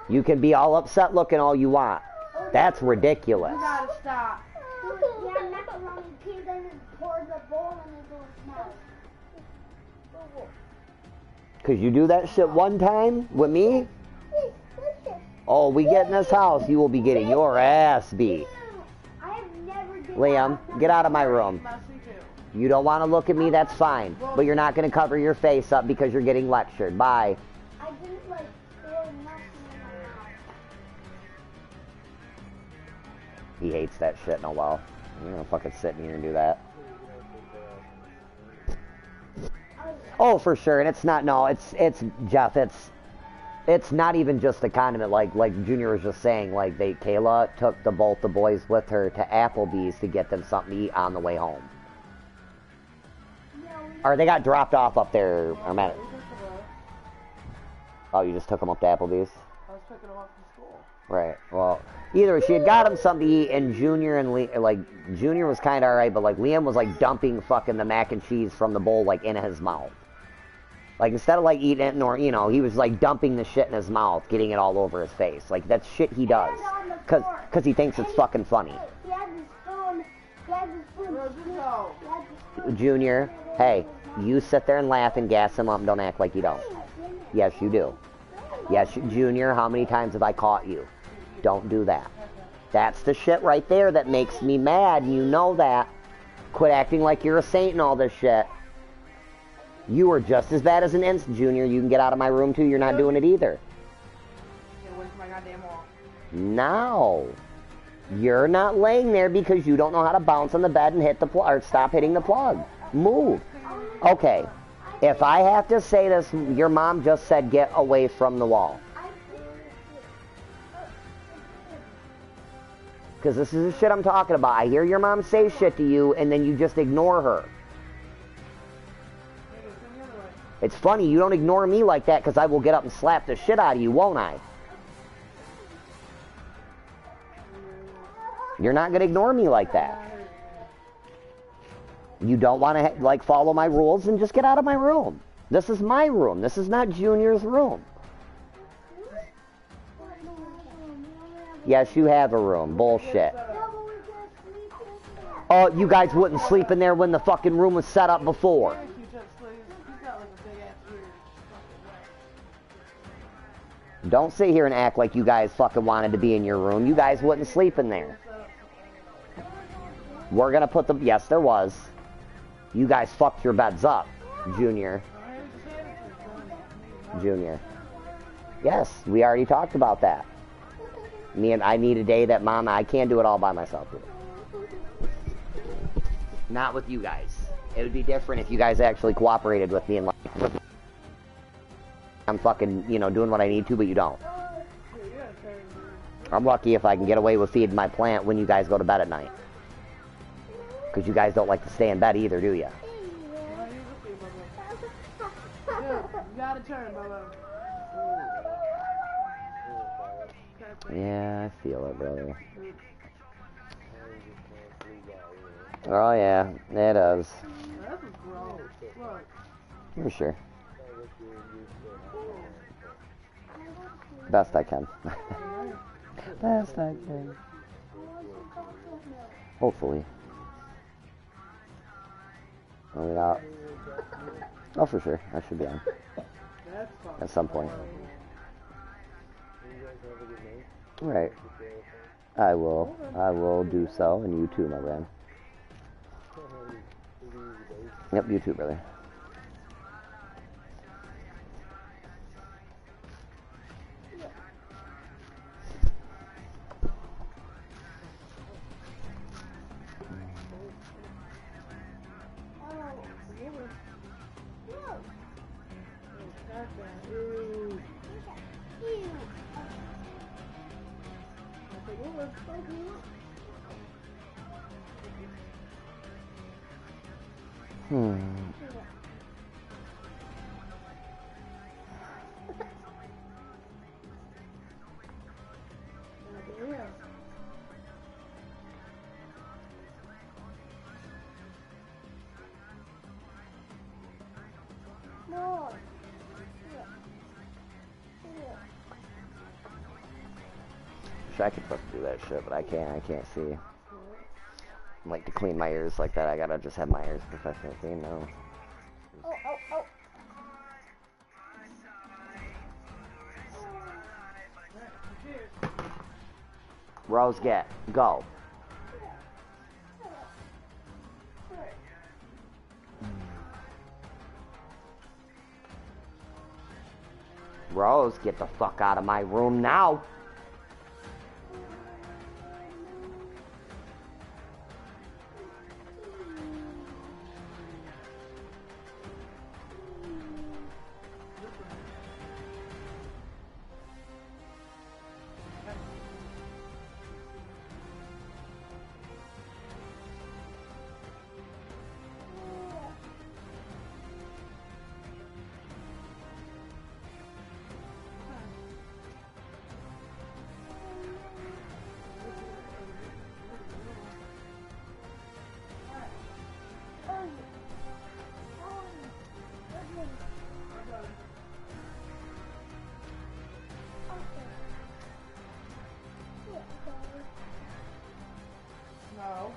You can be all upset looking all you want. That's ridiculous. You gotta stop. Yeah, macaroni cheese and it pours a bowl and it goes mouth. Because you do that shit one time with me, oh, we get in this house, you will be getting your ass beat. I have never did Liam, get out of my room. Messy too. You don't want to look at me, that's fine. But you're not going to cover your face up because you're getting lectured. Bye. I didn't like throw nothing in my mouth. He hates that shit, no well. You're going to fucking sit in here and do that. Oh, for sure. And it's not, no, it's Jeff, it's not even just a condiment. Like Junior was just saying, like Kayla took both the boys with her to Applebee's to get them something to eat on the way home. Or they got dropped off up there. Oh, you just took them up to Applebee's? I was picking them up from school. Right. Well, either way, she had got him something to eat, and Junior and Junior was kind of alright, but like Liam was like dumping fucking the mac and cheese from the bowl like in his mouth. Like instead of like eating it, nor he was like dumping the shit in his mouth, getting it all over his face. Like that's shit he does, cause he thinks it's fucking funny. He had his phone. He had his phone. Where'd you go? Junior, hey, you sit there and laugh and gas him up. Don't act like you don't. Yes, you do. Yes, Junior, how many times have I caught you? Don't do that. That's the shit right there that makes me mad. You know that. Quit acting like you're a saint and all this shit. You are just as bad as an inch, Junior. You can get out of my room too. You're not doing it either. Get away from my goddamn wall. No. You're not laying there because you don't know how to bounce on the bed and hit the plug, or stop hitting the plug. Move. Okay. If I have to say this, your mom just said get away from the wall. Because this is the shit I'm talking about. I hear your mom say shit to you, and then you just ignore her. It's funny, you don't ignore me like that, because I will get up and slap the shit out of you, won't I? You're not going to ignore me like that. You don't want to, like, follow my rules, and just get out of my room. This is my room. This is not Junior's room. Yes, you have a room. Bullshit. Oh, you guys wouldn't sleep in there when the fucking room was set up before. Don't sit here and act like you guys fucking wanted to be in your room. You guys wouldn't sleep in there. We're gonna put the... Yes, there was. You guys fucked your beds up, Junior. Junior. Yes, we already talked about that. I need a day that Mama, I can't do it all by myself. Not with you guys. It would be different if you guys actually cooperated with me and like... I'm fucking, doing what I need to, but you don't. I'm lucky if I can get away with feeding my plant when you guys go to bed at night. Because you guys don't like to stay in bed either, do you? You gotta turn, Bubba. Yeah, I feel it, brother. Oh, yeah, it does. That's gross. Look. For sure. Best I can. Best I can. Hopefully. Oh, for sure. I should be on. At some point. Right. I will. I will do so, and you too, my friend. Yep, you too, brother. I could fucking do that shit, but I can't see. Like, to clean my ears like that, I gotta just have my ears professionally clean now. Rose, go. Rose, get the fuck out of my room now. No.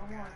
Come on.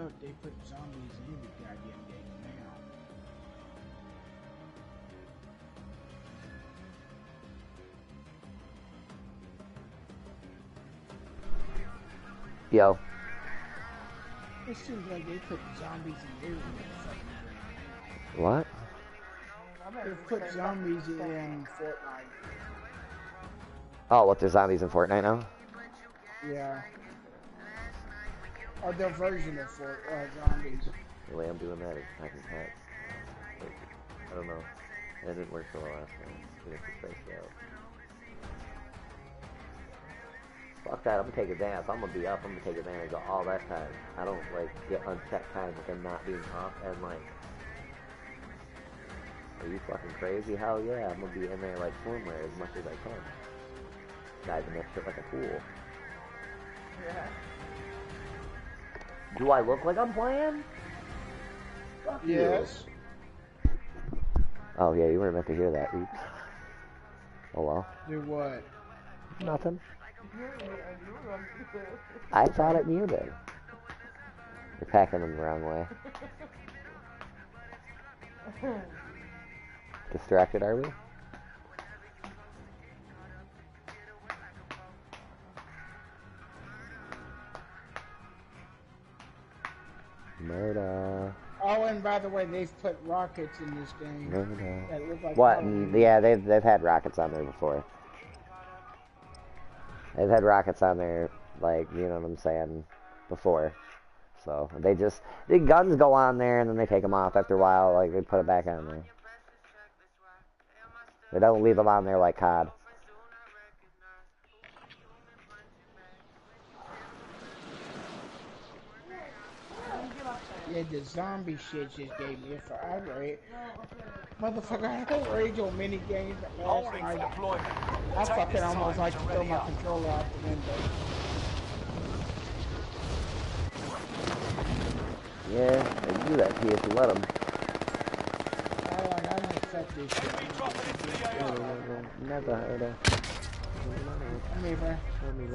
know if they put zombies in the goddamn game now. Yo. It seems like they put zombies in every fucking game. What? They put zombies in Fortnite. Oh, what? There's zombies in Fortnite now? Yeah. Or their version of zombies. The way I'm doing that is typing text. Like, I don't know. That didn't work so well last time. We have to space it out. Fuck that, I'm gonna take advantage. I'm gonna be up, I'm gonna take advantage of all that time. I don't, like, get unchecked time with them not being up and, like... Are you fucking crazy? Hell yeah, I'm gonna be in there like swimwear as much as I can. Diving that shit like a fool. Yeah. Do I look like I'm playing? Fuck yes. You. Oh yeah, you weren't meant to hear that. Oops. Oh well. Do what? Nothing. I thought it muted. You're packing them the wrong way. Distracted, are we? Murder. Oh, and by the way, they've put rockets in this game. Murder. That look like What? Yeah, they've had rockets on there before. They've had rockets on there, like, you know what I'm saying, before. So the guns go on there and then they take them off after a while, like they put it back on there. They don't leave them on there like COD. Yeah, the zombie shit just gave me a fire. Motherfucker, I had rage on mini games last night. I fucking almost like to throw my controller out the window. Yeah, they can do that to you if you let them. I don't fuck this shit. Never heard of. I mean, bro,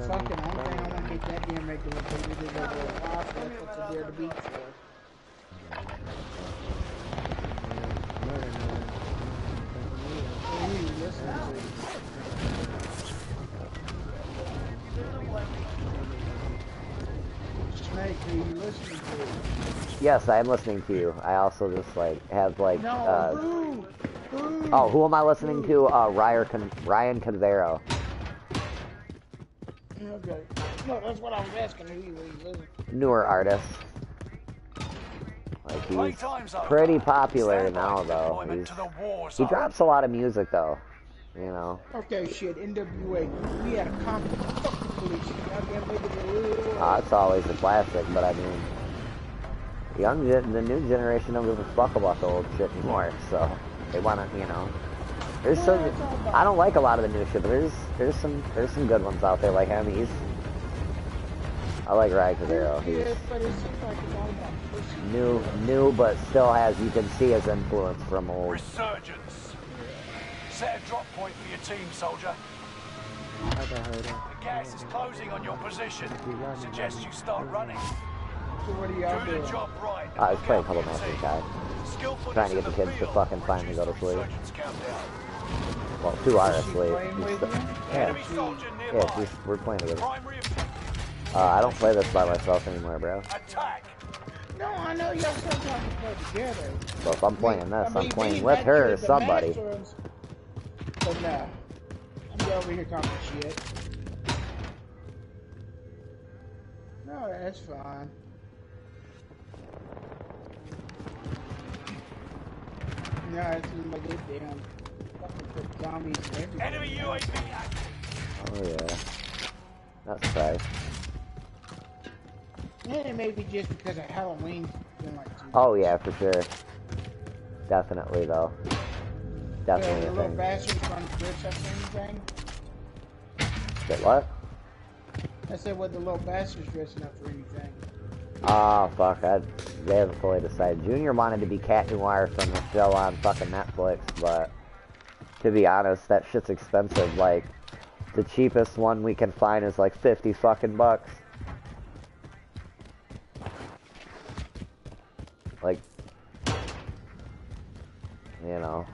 fucking only thing I want to get that damn regular baby to go to a hospital. That's what's there to beat for. Who are you listening to? Snake, who are you listening to? Yes, I am listening to you. I also just like have like No, oh, who am I listening to? Ryan Canzero. Okay. No, that's what I was asking. Who you listening to? Newer artist. Like he's pretty popular now though. He drops a lot of music though. You know. Okay, shit. NWA. We had a conflict. Fuck the police. Goddamn niggas. It's always a classic, but I mean, the new generation don't give a fuck about the old shit anymore. So they wanna, you know. There's some. I don't like a lot of the new shit, but there's some good ones out there. Like him, I like Ryan Cavero. He's new, but still has. You can see his influence from old. Resurgence. Set a drop point for your team, soldier. The gas is closing on your position. Suggest you start running. So what are y'all doing? Do the job right. I was playing a couple matches, guys. Trying to get the kids to fucking finally go to sleep. Well, 2 are asleep. Yeah, we're playing together. I don't play this by myself anymore, bro. Attack. No, I know y'all sometimes play together. So if I'm playing this, I'm playing with her or somebody. But no, I'm over here talking shit. No, that's fine. No, it seems like they damn fucking put zombies and everything. Enemy UAV active. Oh yeah. That's right. And it may be just because of Halloween. Oh yeah, for sure. Definitely though. Definitely the a little thing. bastards run Twitch up anything? Wait, what? I said, what the little bastards dressing up for anything? Oh fuck, they haven't fully decided. Junior wanted to be Cat Noir from the show on fucking Netflix, but to be honest, that shit's expensive. Like, the cheapest one we can find is like 50 fucking bucks. Like, you know,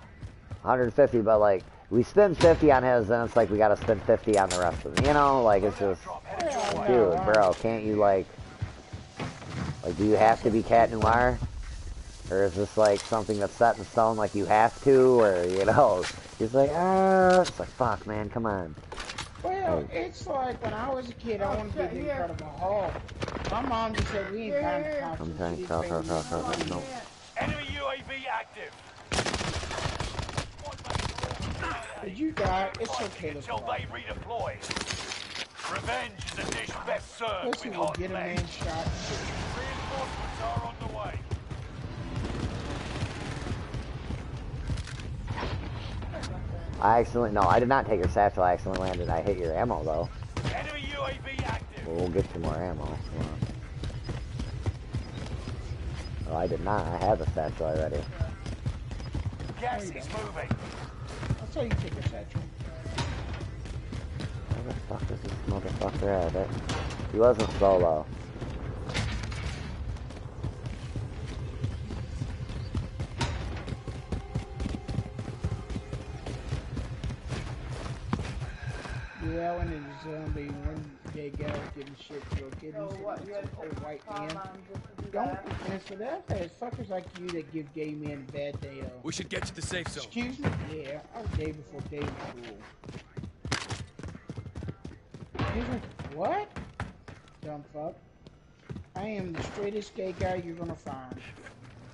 150, but like, we spend 50 on his, and it's like we gotta spend 50 on the rest of them. You know, like, it's just, dude, bro, can't you, like, do you have to be Cat Noir? Or is this, like, something that's set in stone, like, you have to, or, you know, it's like, it's like, fuck, man, come on. Well, it's like when I was a kid, I wanted to be the Incredible Hulk. My mom just said we ain't got the cops. I'm trying to no. Enemy UAV active. Did you die? It's okay. Until they redeploy. Revenge is a dish best served Listen, with we'll hot get a man legs. shot. Reinforcements are on the way. No, I did not take your satchel, I accidentally landed. I hit your ammo, though. Enemy UAV active. We'll get to more ammo. Come on. Oh, I did not. I have a satchel already. Gas is moving. I saw you take a satchel. Where the fuck is this motherfucker at? He wasn't solo. Yeah, I went into zombie one day, guy was giving shit to a kid. He said, it's an old white man. Don't answer that. There's fuckers like you that give gay men a bad day. We should get to the safe zone. Excuse me? Yeah, I was gay before gay was cool. He's like, what? Dumb fuck. I am the straightest gay guy you're gonna find.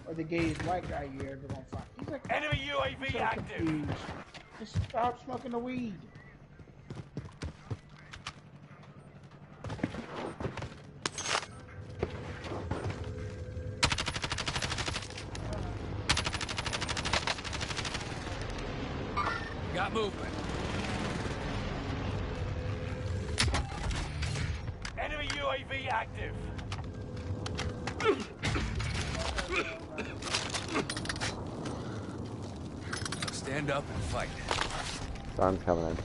Or the gayest white guy you're ever gonna find. He's like, Enemy UAV so active. confused. Just stop smoking the weed. Got movement. Enemy UAV active. Stand up and fight. Storm's coming in.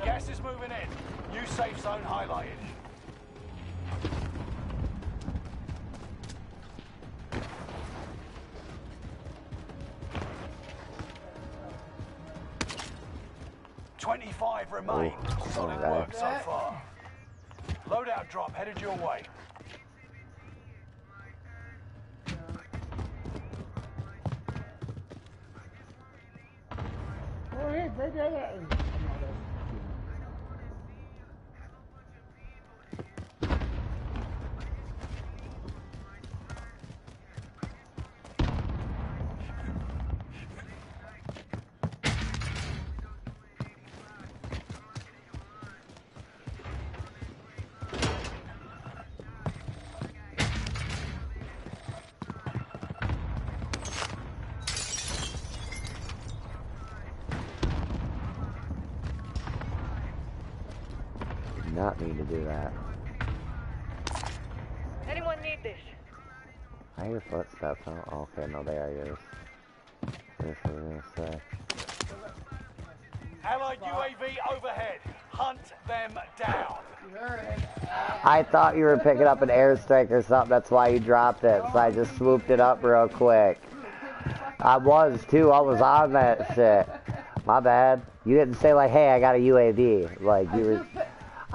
Gas is moving in. New safe zone highlighted. $25 remain. Solid okay. work so far. Loadout drop headed your way. Oh, hey, break that out. Did not mean to do that. Anyone need this? I hear footsteps. Oh, okay, no, they are yours. That's what I was gonna say. Allied UAV overhead. Hunt them down. I thought you were picking up an airstrike or something. That's why you dropped it. So I just swooped it up real quick. I was too. I was on that shit. My bad. You didn't say like, "Hey, I got a UAV." Like you were.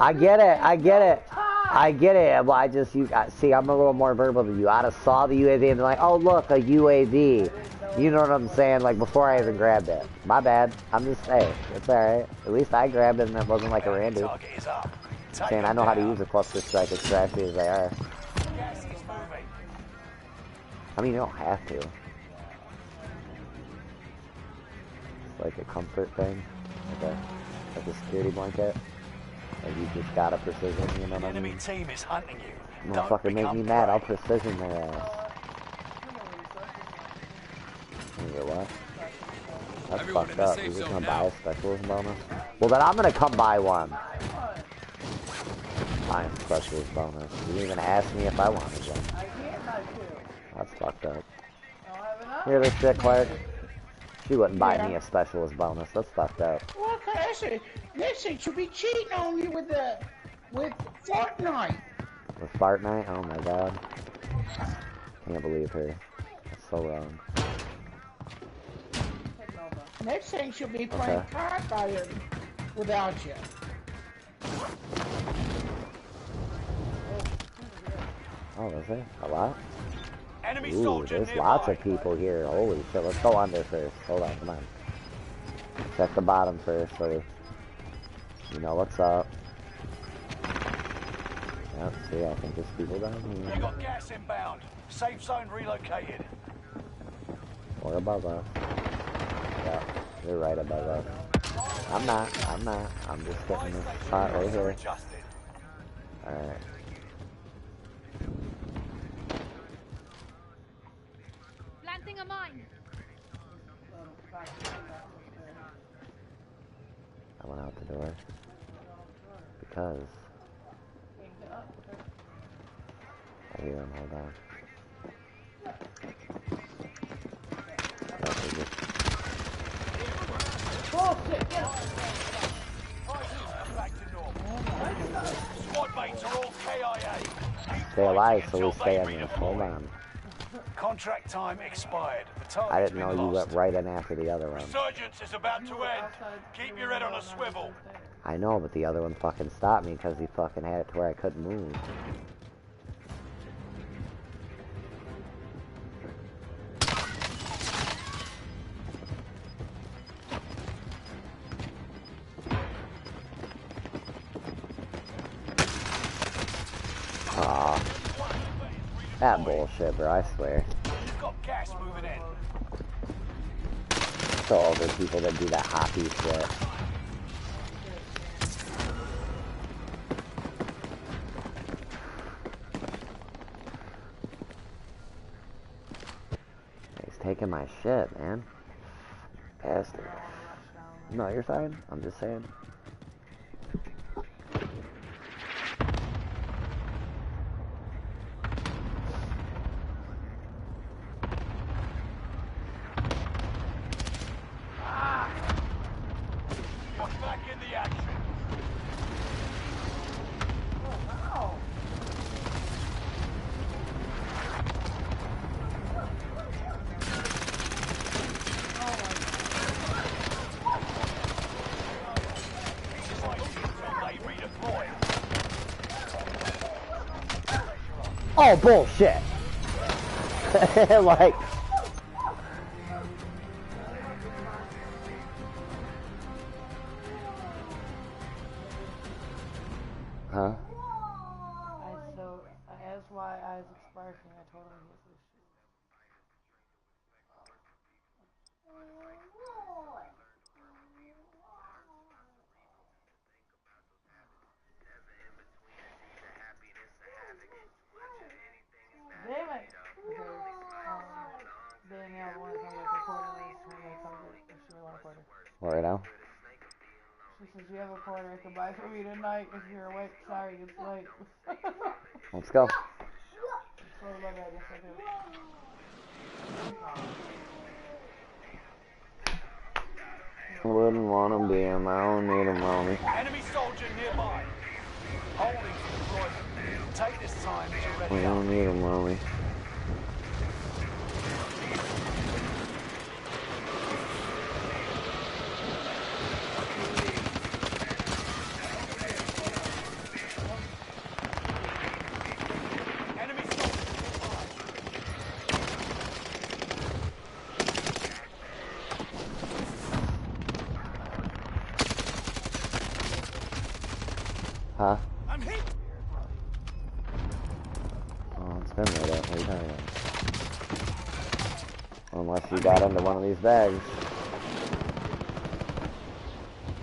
I get it. I get it. I get it. Well, I just see. I'm a little more verbal than you. I'd have saw the UAV and been like, "Oh, look, a UAV." You know what I'm saying? Like before I even grabbed it. My bad. I'm just saying. It's all right. At least I grabbed it and it wasn't like a random. Target is up. Take Saying I know how to use a cluster strike as trashy as they are. Gas is moving. I mean, you don't have to. It's like a comfort thing, like a security blanket. Like you just got a precision, you know what I Enemy mean? team is hunting you. Motherfucker, make me mad. I'll precision their ass. Nigga, what? That's Everyone fucked in the up. safe You're just zone gonna now. buy a specialist bonus? Well, then I'm gonna come buy one. Fine, specialist bonus. You didn't even ask me if I wanted one. I can't not to. That's fucked up. I don't have enough. Hear this shit, Clark? She wouldn't buy Yeah. me a specialist bonus. That's fucked up. Well, this thing should be cheating on you with Fortnite. With Fart Night? Oh my god. Can't believe her. That's so wrong. Next thing she'll be playing card by her without you. Oh, is there? A lot? Enemy Ooh, soldier there's nearby. lots of people here. Holy shit, let's go under first. Hold on, come on. Check the bottom first, so you know what's up. Yep, see, I think there's people down You here. got gas inbound. Safe zone relocated. Or above us. Yeah, you're right above us. I'm not. I'm just getting this spot right here. Alright. Planting a mine. I went out the door. Because I hear him, hold on. Bullshit, get him. Squad mates are all KIA. Stay alive so we stay on this. Hold on. Contract time expired. The target's I didn't know been you lost. went right in after the other one. Resurgence is about to end. Keep your head on a swivel. I know, but the other one fucking stopped me because he fucking had it to where I couldn't move. Aw. That bullshit, bro, I swear. You've got gas moving in. So over people that do that hoppy shit. He's taking my shit, man. Bastard. No, you're fine. I'm just saying. Back in the action. Oh, bullshit. Like... Huh? I asked why Isaac's barking. I told him he was this shit. Damn it! Danielle wanted to come get the quarter this when they come get if she want a quarter. What, right now? She says, you have a quarter I can buy for me tonight if you're awake. Sorry, it's late. Let's go. So my bad, yes I do. Wouldn't want to be him. I don't need him, homie. Enemy soldier nearby. Holding for deployment. Take this time to I ready up. don't need him, homie. Enemy soldier nearby. Huh? I'm hit. Oh, it's been right up. What are you talking about? Unless you got into one of these bags.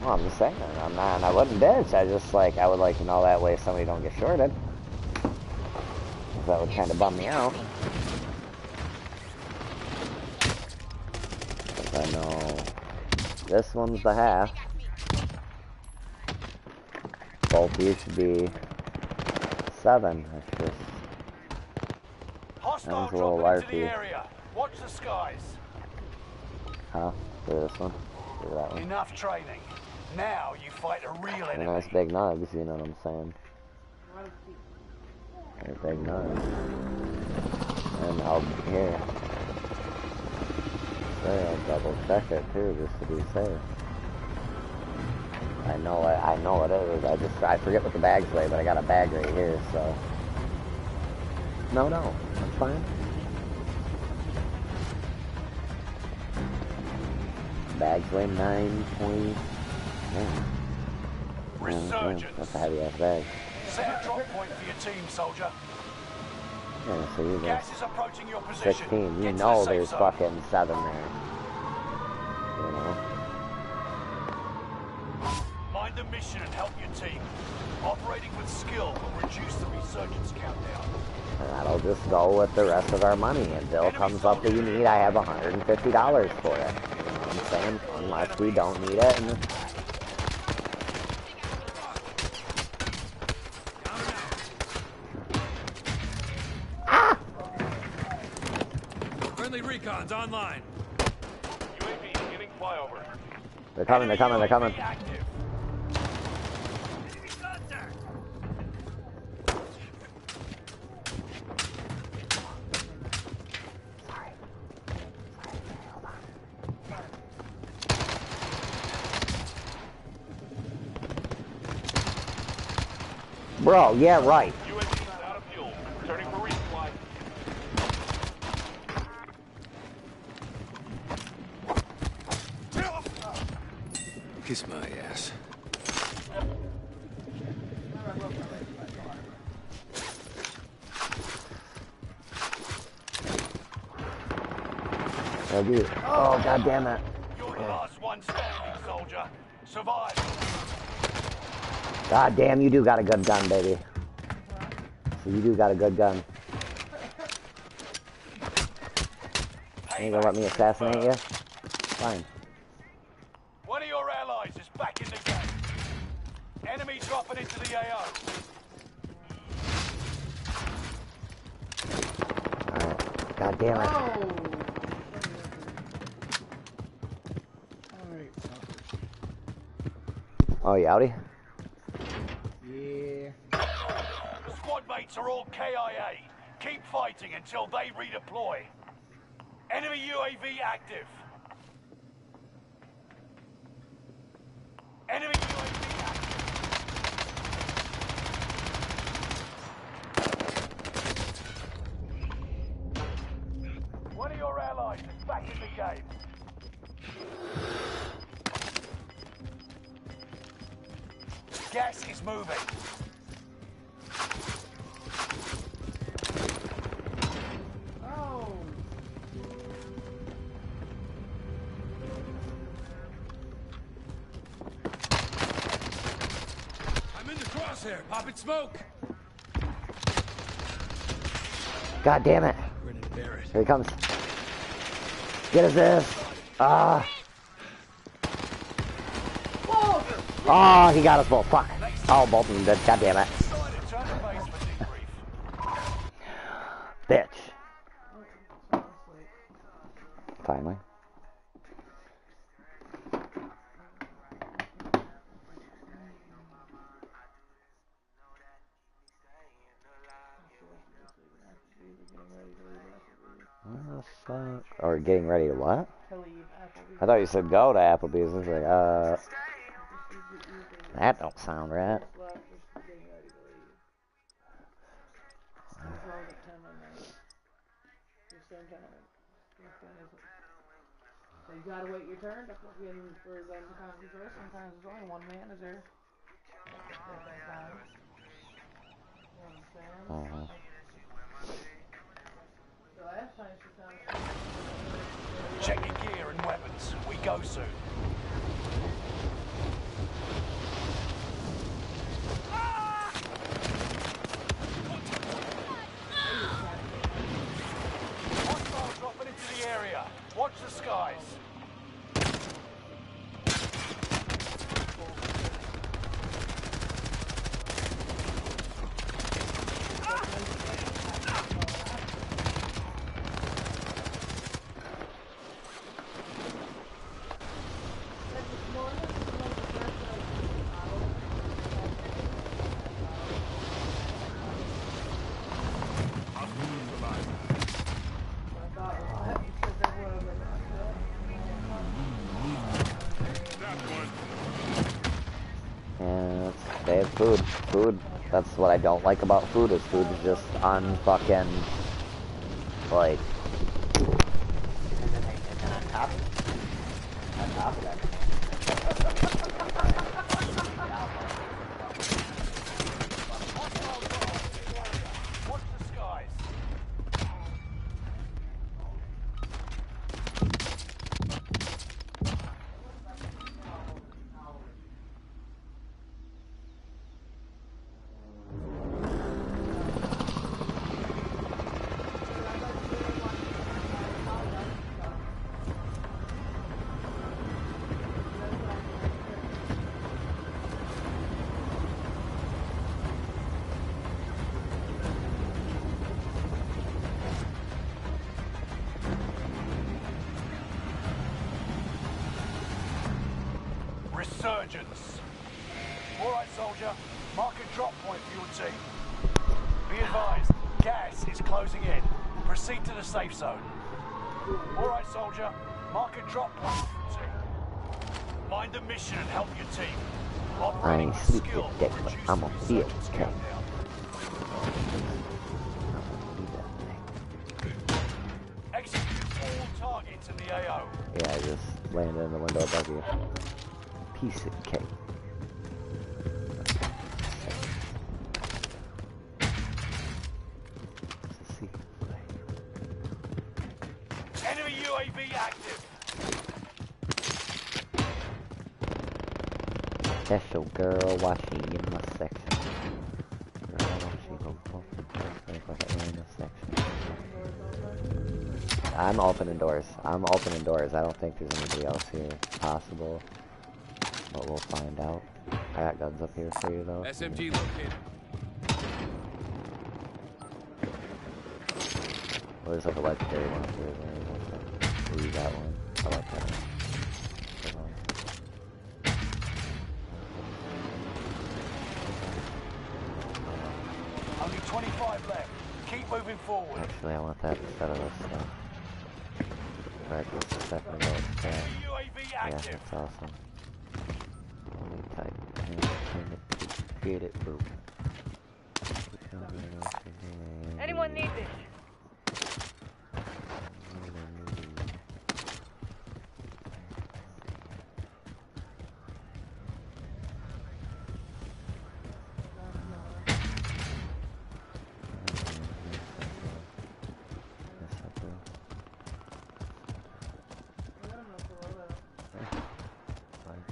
Well, I'm just saying. I'm not. I wouldn't bitch. I just like. I would like to know that way somebody don't get shorted. That would kind of bum me out. 'Cause I know this one's the half. Both of you should be 7. It's just Hostile That was a little dropping into larky. the area. Watch the skies. Huh? Do this one? Do that one? Enough training. Now you fight a real enemy. Nice big nugs, you know what I'm saying? Nice big nugs. And I'll, here. There, I'll double check it too, just to be safe. I know it is. I forget what the bags weigh, but I got a bag right here, so. No, that's fine. Bags weigh 9.1. Resurgence. That's a heavy ass bag. Set a drop point for your team, soldier. Yeah, so you Gas is approaching your position. 16. You Get to know the safe there's zone. fucking 7 there. You know? Mind the mission and help your team. Operating with skill will reduce the resurgence countdown. And that'll just go with the rest of our money. Until it comes up that you need, I have $150 for it. You know what I'm saying? Unless we don't need it. And Friendly recon's online. UAV giving flyover. they're coming. UAV active. Bro, yeah, right. UAV out of fuel. Turning for resupply. Kiss my ass. Oh, dude. Oh, god damn it. You're the last one standing, soldier. Survive. God damn, you do got a good gun, baby. So you do got a good gun. You gonna let me assassinate you? Fine. One of your allies is back in the game. Enemy dropping into the AO. Alright. God damn it. Alright. Oh, you outie? Yeah. Squad mates are all KIA. Keep fighting until they redeploy. Enemy UAV active. Enemy UAV active. One of your allies is back in the game. Gas is moving. Oh. I'm in the crosshair. Popping smoke. God damn it. Grin and bear it. Here he comes. Get his ass. Ah. Oh, he got us both. Fuck. Oh, both of them did. God damn it. Decided to turn the base for debrief. Bitch. Finally. What the fuck? Or getting ready to what? To leave Applebee's. I thought you said go to Applebee's. I was like, that don't sound right. Just left, just getting ready to leave. As long as it's 10 minutes. Just same time. So you gotta wait your turn to fucking for them to come to first. Sometimes there's only one manager. Sometimes. You understand? The last time she found Check your gear and weapons. We go soon. Hostile dropping into the area. Watch the skies. like food. Food. That's what I don't like about food. Is food is just unfucking like. And then on top of that. Watch the skies. Resurgence. All right, soldier. Mark a drop point for your team. Be advised, gas is closing in. Proceed to the safe zone. All right, soldier. Mark a drop point for your team. Mind the mission and help your team. Operating with skill will reduce I'm gonna see it. resurgence Okay. countdown. Execute all targets in the AO. Yeah, I just landed in the window above you. Piece of cake. Enemy UAV active. That's your girl watching in my section. Girl watching in my section. I'm opening doors. I'm opening doors. I don't think there's anybody else here possible. But we'll find out. I got guns up here for you though. SMG located. Well, there's like a legendary one up here. Oh, you got one. I like that one. Good one. Only 25 left. Keep moving forward. Actually, I want that instead of this stuff. Alright, just a second ago. UAV Yeah, active. that's awesome. Only type. Get it, boo. Anyone need this?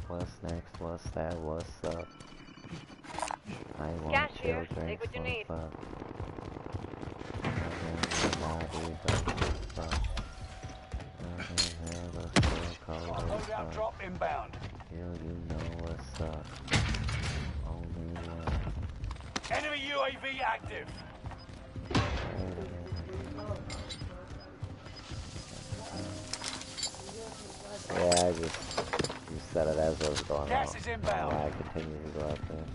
What's next? What's that? What's up? I want Cash here. children. Take what you need. Loadout drop inbound. You know what's up. Only one. Enemy UAV active. Yeah, I just you said it as I was going Gas out. is inbound. I continue to go out there.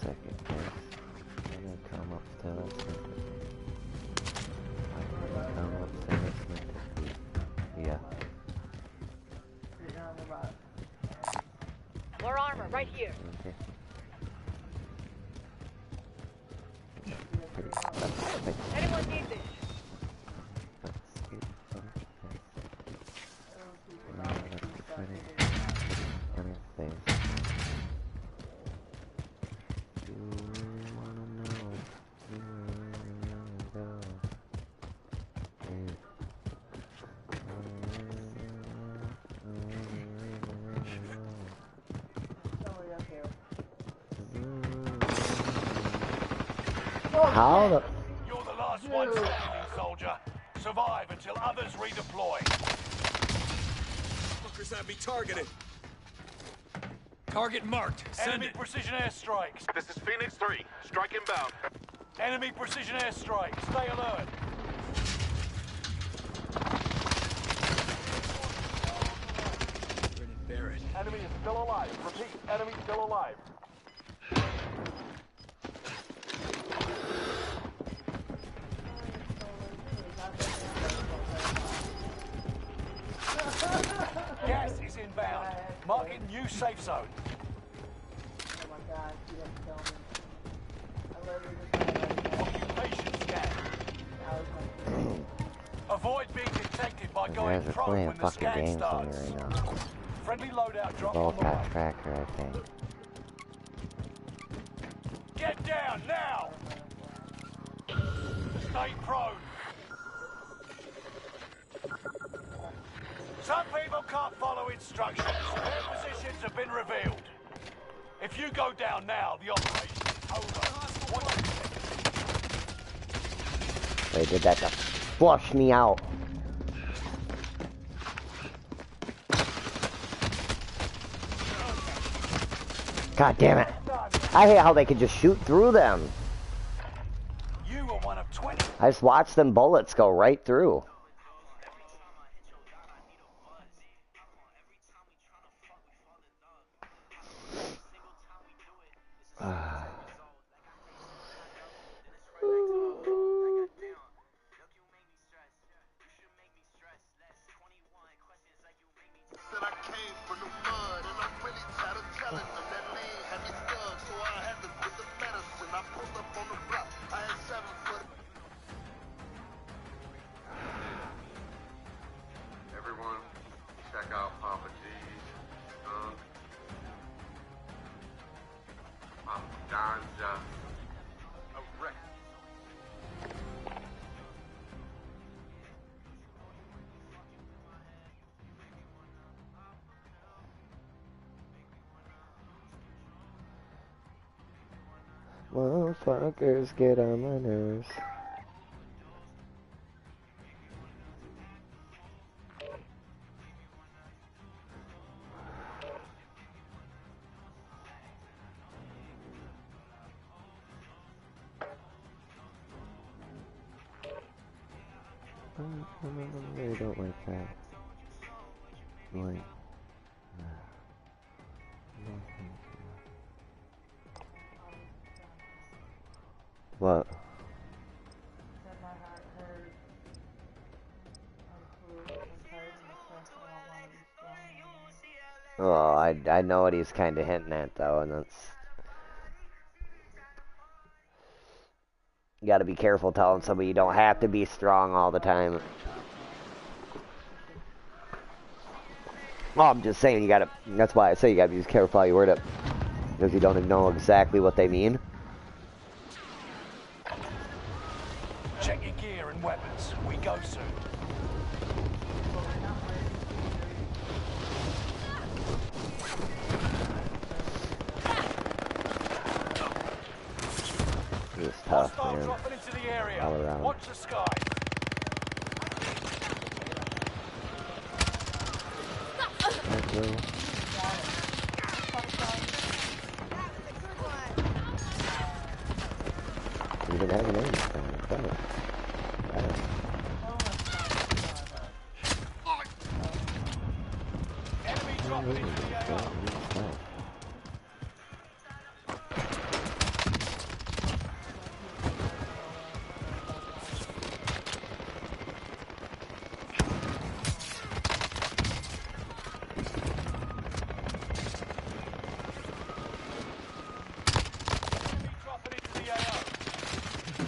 Second place. I'm gonna come up to that center. I'm gonna come up to that center. Yeah. More armor right here. Okay. Anyone need this? How the... You're the last one standing, soldier. Survive until others redeploy. Fuckers have me targeted. Target marked. Send Enemy it. precision airstrikes. This is Phoenix 3. Strike inbound. Enemy precision airstrike. Stay alert. Barrett. Enemy is still alive. Repeat, enemy still alive. Gas is inbound. Marking new safe zone. died. He didn't kill me. I literally just died right Occupation scan. now. I was like, Avoid being detected by You going guys are prone playing when the fucking scan games on me starts. right now. Friendly loadout drop Roll on the way. cat tracker, I think. Get down now! Stay prone. Some people can't follow instructions. Their positions have been revealed. If you go down now, the operation is over. Watch it. They did that to flush me out. God damn it. I hate how they could just shoot through them. You were one of 20. I just watched them bullets go right through. Everyone, check out Papa G's, Papa Ganja, a wreck. Motherfuckers get on my nerves. I really don't like that. Like, what? said my heart hurt. I'm cool. I'm tired and depressed. I don't want to be strong anymore. Oh, I know what he's kind of hinting at though, and that's. You gotta be careful telling somebody you don't have to be strong all the time. Well, I'm just saying you gotta. That's why I say you gotta be careful how you word it, because you don't even know exactly what they mean. Check your gear and weapons. We go soon. It's tough, Hostile man. dropping into the area. All around. Watch the sky. Okay. You didn't have an aim this time. Damn it. Enemy dropping into the AO. Enemy dropping into the AO.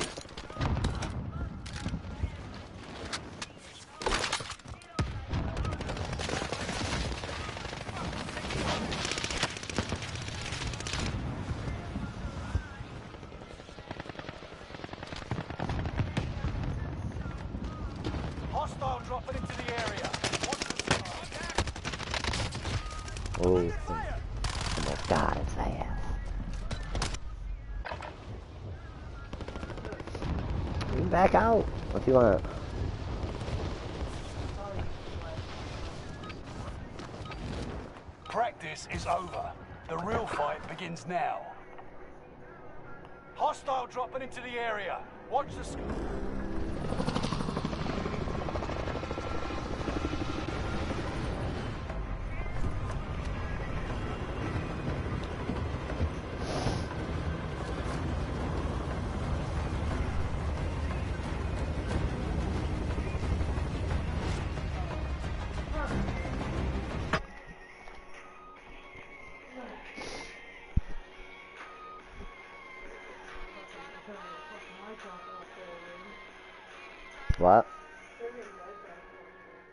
Hostile dropping into the area. Watch the sky. Oh, almost got its ass. Back out. What do you want? Practice is over. The real fight begins now. Hostile dropping into the area. Watch the sky. What?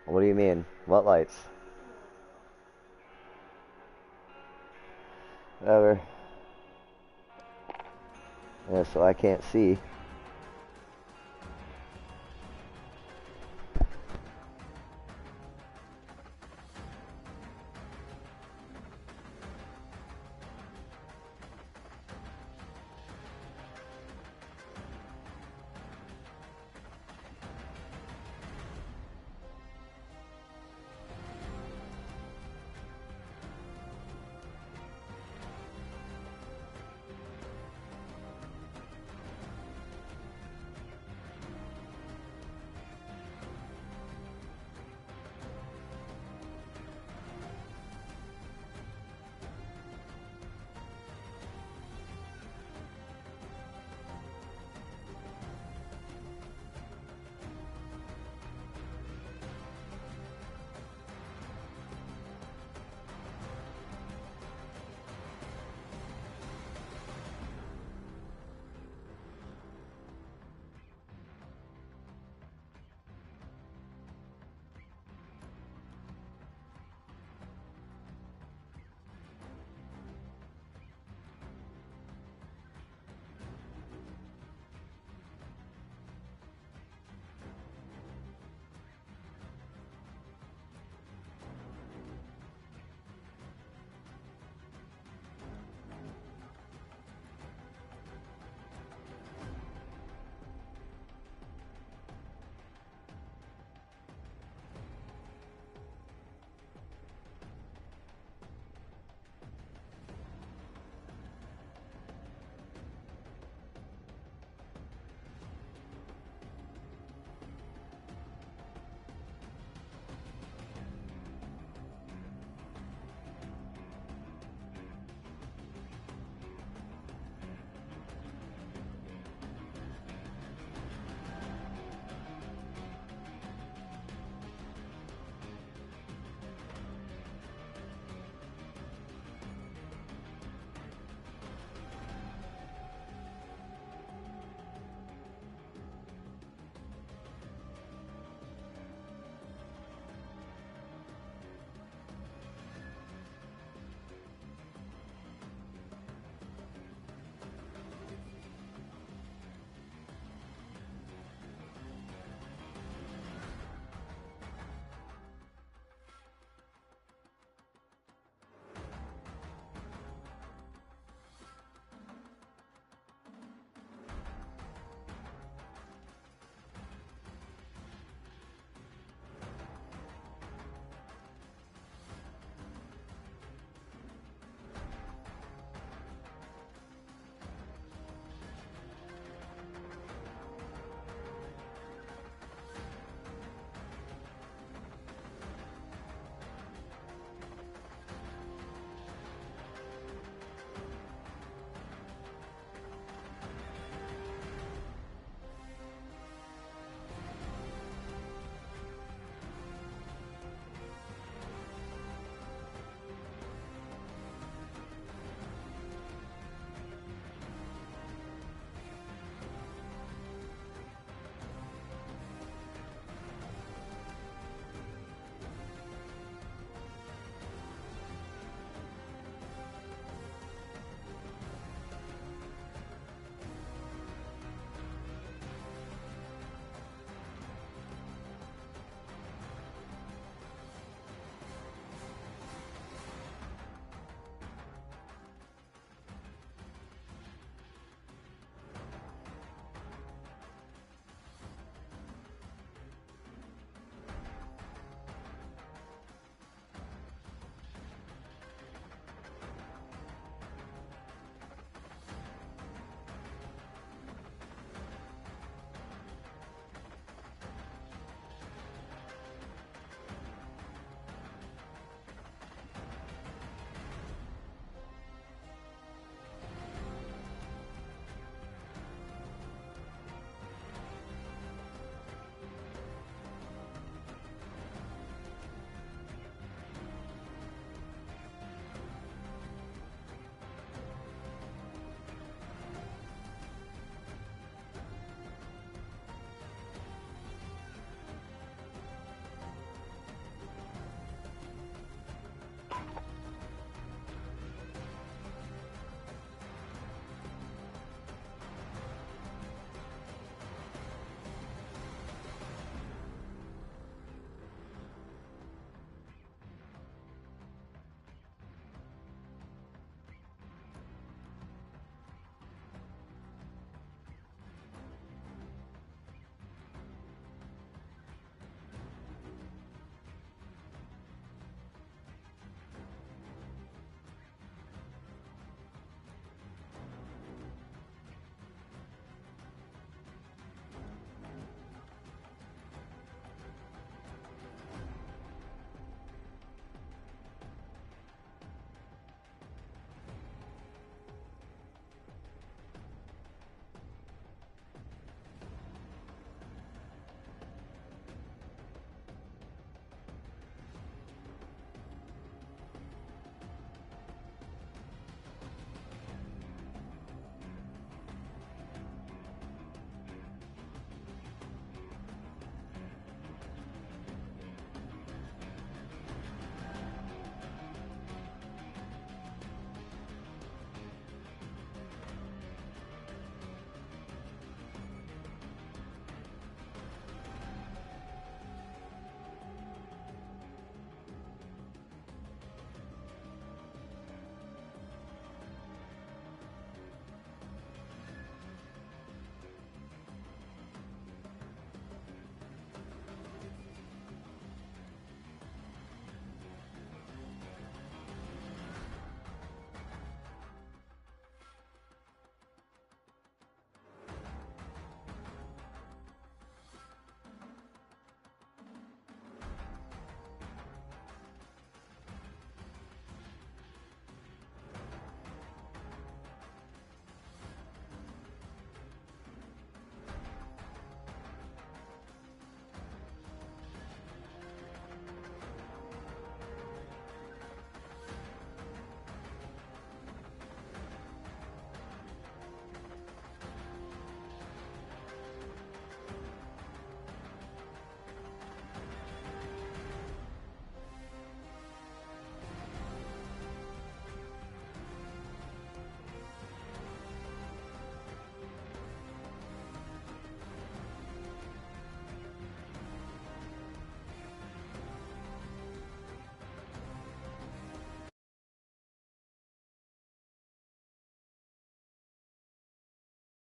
What do you mean? What lights? Whatever. Yeah, so I can't see.